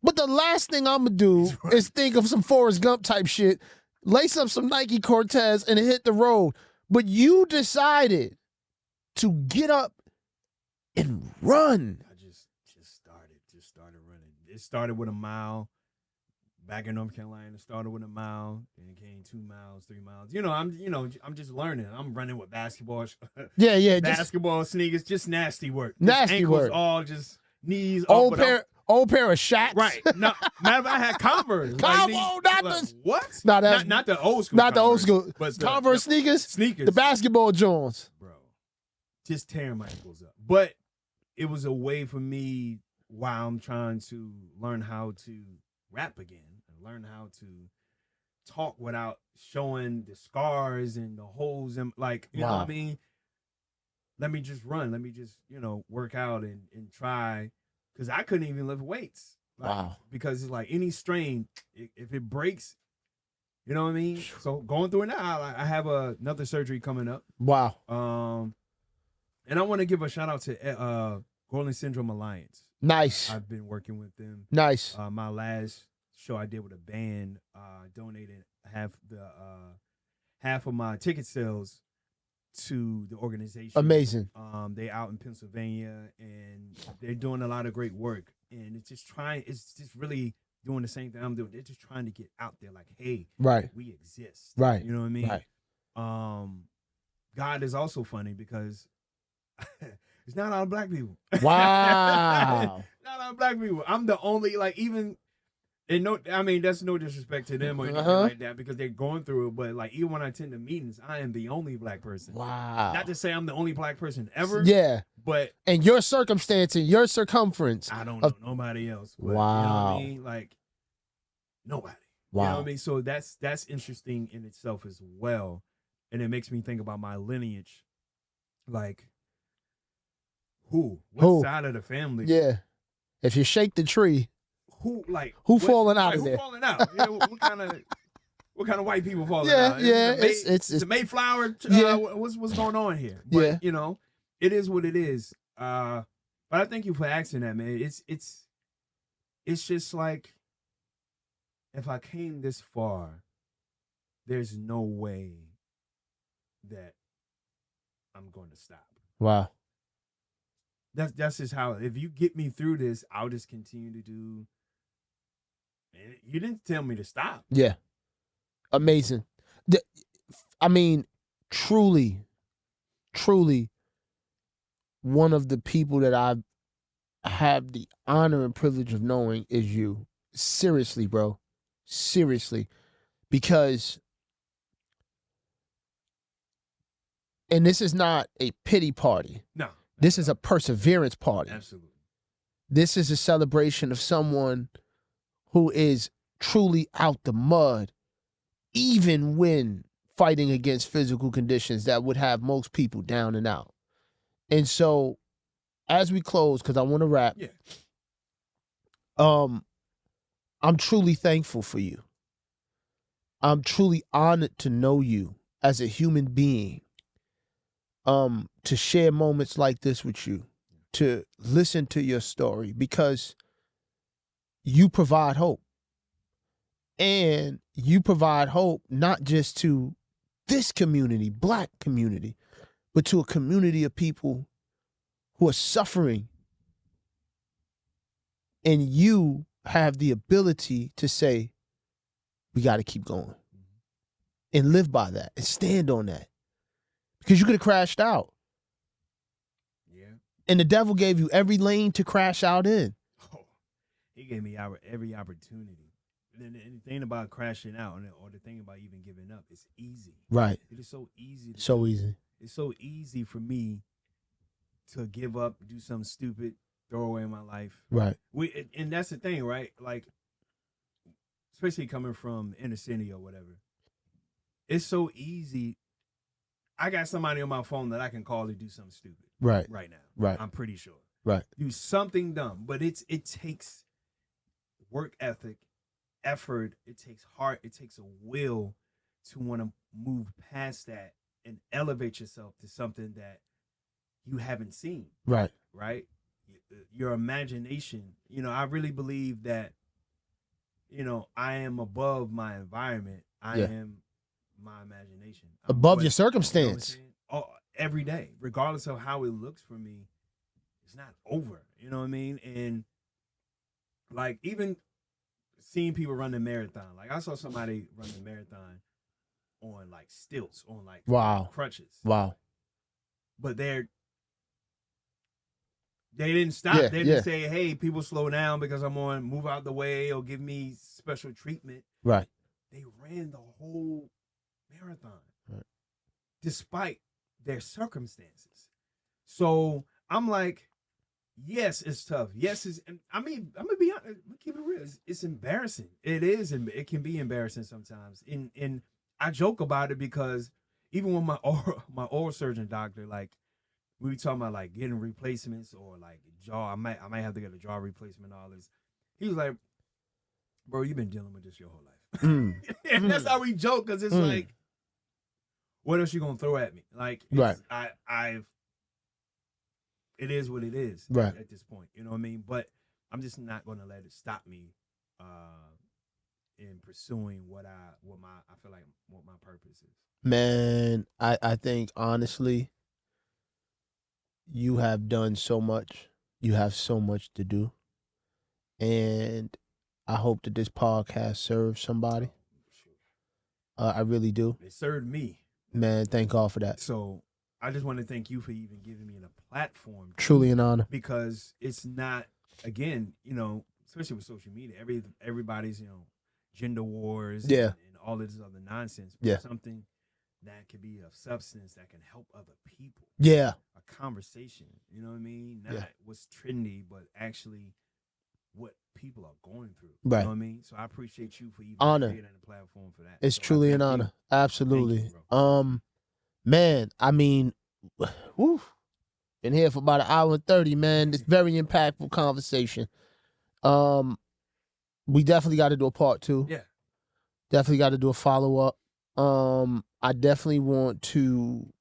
But the last thing I'm going to do is think of some Forrest Gump type shit, lace up some Nike Cortez, and hit the road. But you decided to get up and run. I just started running. It started with a mile. Back in North Carolina, started with a mile, then it came 2 miles, 3 miles. I'm just learning. I'm running with basketball. Yeah. Basketball sneakers, just nasty work. Nasty ankles work. All just knees. Old pair of Shaqs. Right. No, matter of fact, I had Converse. What? Not the old school. Not Converse, the old school. but Converse sneakers. Sneakers. The basketball Jones. Bro. just tearing my ankles up. But it was a way for me while I'm trying to learn how to rap again and learn how to talk without showing the scars and the holes and like, you know what I mean? Let me just run. Let me just, work out and try. Because I couldn't even lift weights. Like, because it's like any strain, if it breaks, you know what I mean? So going through it now, I have another surgery coming up. Wow. And I want to give a shout out to Gorlin Syndrome Alliance. Nice. I've been working with them. Nice. My last show I did with a band, donated half of my ticket sales to the organization. Amazing. They out in Pennsylvania and they're doing a lot of great work. And it's just really doing the same thing I'm doing. They're just trying to get out there like, hey, we exist. Right. You know what I mean? Right. God is also funny because it's not a lot of black people. Wow. Not a lot of black people. I'm the only, like, even, and no, I mean, that's no disrespect to them or anything like that because they're going through it. But like, even when I attend the meetings, I am the only black person. Wow. Not to say I'm the only black person ever. Yeah. But and your circumstance and your circumference. I don't know nobody else. But, wow. You know what I mean? Like, nobody. Wow. You know what I mean? So that's interesting in itself as well. And it makes me think about my lineage. Like, what side of the family? Yeah. If you shake the tree, who falling out of there? Who falling out? What kind of white people falling out? It's the Mayflower. What's going on here? But, it is what it is. But I thank you for asking that, man. It's just like, if I came this far, there's no way that I'm going to stop. Wow. That's just how, if you get me through this, I'll just continue to do. Man, you didn't tell me to stop. Yeah. Amazing. I mean, truly, one of the people that I have the honor and privilege of knowing is you. Seriously, bro. Seriously. Because, and this is not a pity party. No. This is a perseverance party. Absolutely. This is a celebration of someone who is truly out the mud, even when fighting against physical conditions that would have most people down and out. And so, as we close, because I want to wrap, I'm truly thankful for you. I'm truly honored to know you as a human being, to share moments like this with you, to listen to your story, because you provide hope. And you provide hope not just to this community, black community, but to a community of people who are suffering. And you have the ability to say, we got to keep going and live by that and stand on that, because you could have crashed out. Yeah. And the devil gave you every lane to crash out in. Oh, he gave me every opportunity. And the thing about crashing out or the thing about even giving up, it's easy. Right. It is so easy. Easy. It's so easy for me to give up, do something stupid, throw away my life. Right. And that's the thing, right? Like, especially coming from inner city or whatever, it's so easy. I got somebody on my phone that I can call to do something stupid. Right. Right now. Right. I'm pretty sure. Right. Do something dumb, but it takes work ethic, effort. It takes heart. It takes a will to want to move past that and elevate yourself to something that you haven't seen. Right. Right. Your imagination. I really believe that, I am above my environment. I am my imagination. Above your circumstance. Every day, regardless of how it looks for me, it's not over. You know what I mean? And like, even seeing people run the marathon, like I saw somebody run the marathon on like stilts, on like crutches. Wow. But they didn't stop. They didn't say, hey, people slow down because I'm on, move out the way or give me special treatment. Right. They ran the whole marathon despite their circumstances. So I'm like, yes, it's tough. Yes, and I mean, I'm gonna be honest. I'm gonna keep it real. It's embarrassing. It is, and it can be embarrassing sometimes. And I joke about it because even when my oral surgeon doctor, like, we be talking about like getting replacements or like jaw. I might have to get a jaw replacement. All this. He was like, bro, you've been dealing with this your whole life. And that's how we joke, because it's like, what else you gonna throw at me? Like, Right. I've it is what it is, Right. at this point. You know what I mean? But I'm just not gonna let it stop me in pursuing what I feel like what my purpose is. Man, I think honestly, you have done so much. You have so much to do. And I hope that this podcast serves somebody. I really do. It served me. Man, thank God for that. So I just want to thank you for even giving me a platform. Truly an honor. Because it's not, again, especially with social media, everybody's, gender wars and all this other nonsense. But something that could be of substance that can help other people. Yeah. A conversation, you know what I mean? Not what's trendy, but actually what people are going through. Right. You know what I mean? So I appreciate you for even creating a platform for that. It's so truly an honor. Absolutely. You, man, I mean, whew, been here for about 1:30, man. It's very impactful conversation. We definitely got to do a part 2. Yeah. Definitely got to do a follow-up. I definitely want to,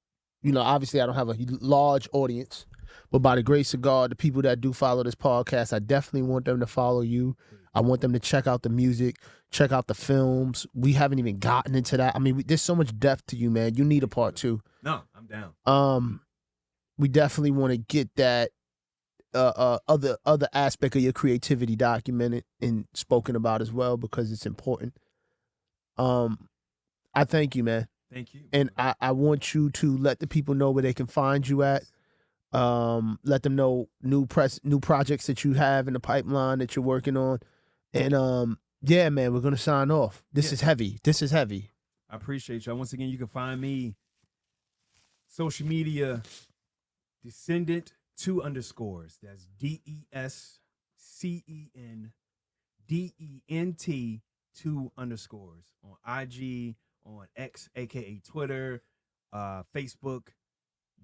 obviously I don't have a large audience, but by the grace of God, the people that do follow this podcast, I definitely want them to follow you. I want them to check out the music, check out the films. We haven't even gotten into that. I mean, there's so much depth to you, man. You need a part 2. No, I'm down. We definitely want to get that other aspect of your creativity documented and spoken about as well, because it's important. I thank you, man. Thank you. And I want you to let the people know where they can find you at. Let them know new projects that you have in the pipeline that you're working on. And yeah, man, we're gonna sign off. This is heavy. I appreciate y'all. Once again, you can find me social media Descendant 2 underscores. That's DESCENDENT 2 underscores on IG, on X, aka Twitter, Facebook,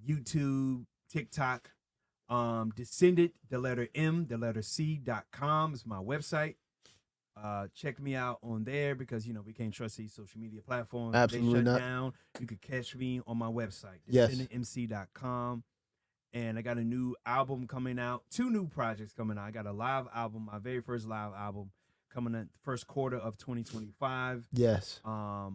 YouTube, TikTok. Descendant, the letter M, the letter C.com is my website. Check me out on there, because we can't trust these social media platforms. Absolutely they shut not. down. You can catch me on my website, Yes. descendantmc.com. And I got a new album coming out, 2 new projects coming out. I got a live album, my very first live album, coming in the first quarter of 2025. Yes. I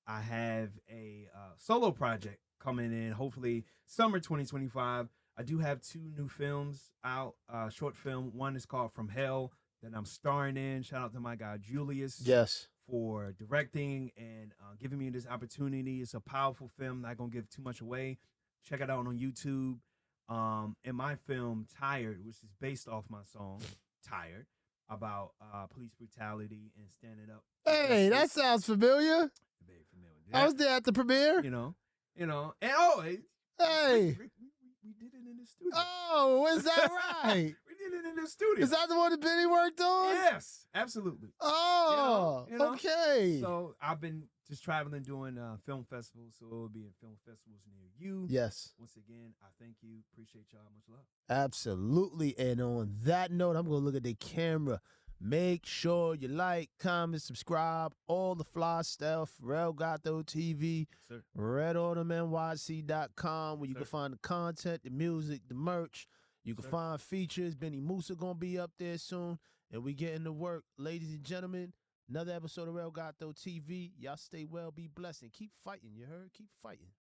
have a solo project coming in, hopefully summer 2025. I do have 2 new films out, short film. One is called From Hell, that I'm starring in. Shout out to my guy Julius. Yes. For directing and giving me this opportunity. It's a powerful film. Not gonna give too much away. Check it out on YouTube. And my film Tired, which is based off my song Tired, about police brutality and standing up. Hey, that sounds familiar. Very familiar. I was there at the premiere. And hey, we did it in the studio. Oh, is that right? We did it in the studio. Is that the one that Benny worked on? Yes, absolutely. Oh, okay. So I've been just traveling, doing film festivals, so it will be in film festivals near you. Yes. Once again, I thank you. Appreciate y'all. Much love. Absolutely. And on that note, I'm going to look at the camera. Make sure you like, comment, subscribe, all the fly stuff, Rell Gato TV, RedAutumnNYC.com, where you can find the content, the music, the merch. You can find features. Benny Musa going to be up there soon. And we getting to work. Ladies and gentlemen, another episode of Rell Gato TV. Y'all stay well, be blessed, and keep fighting. You heard? Keep fighting.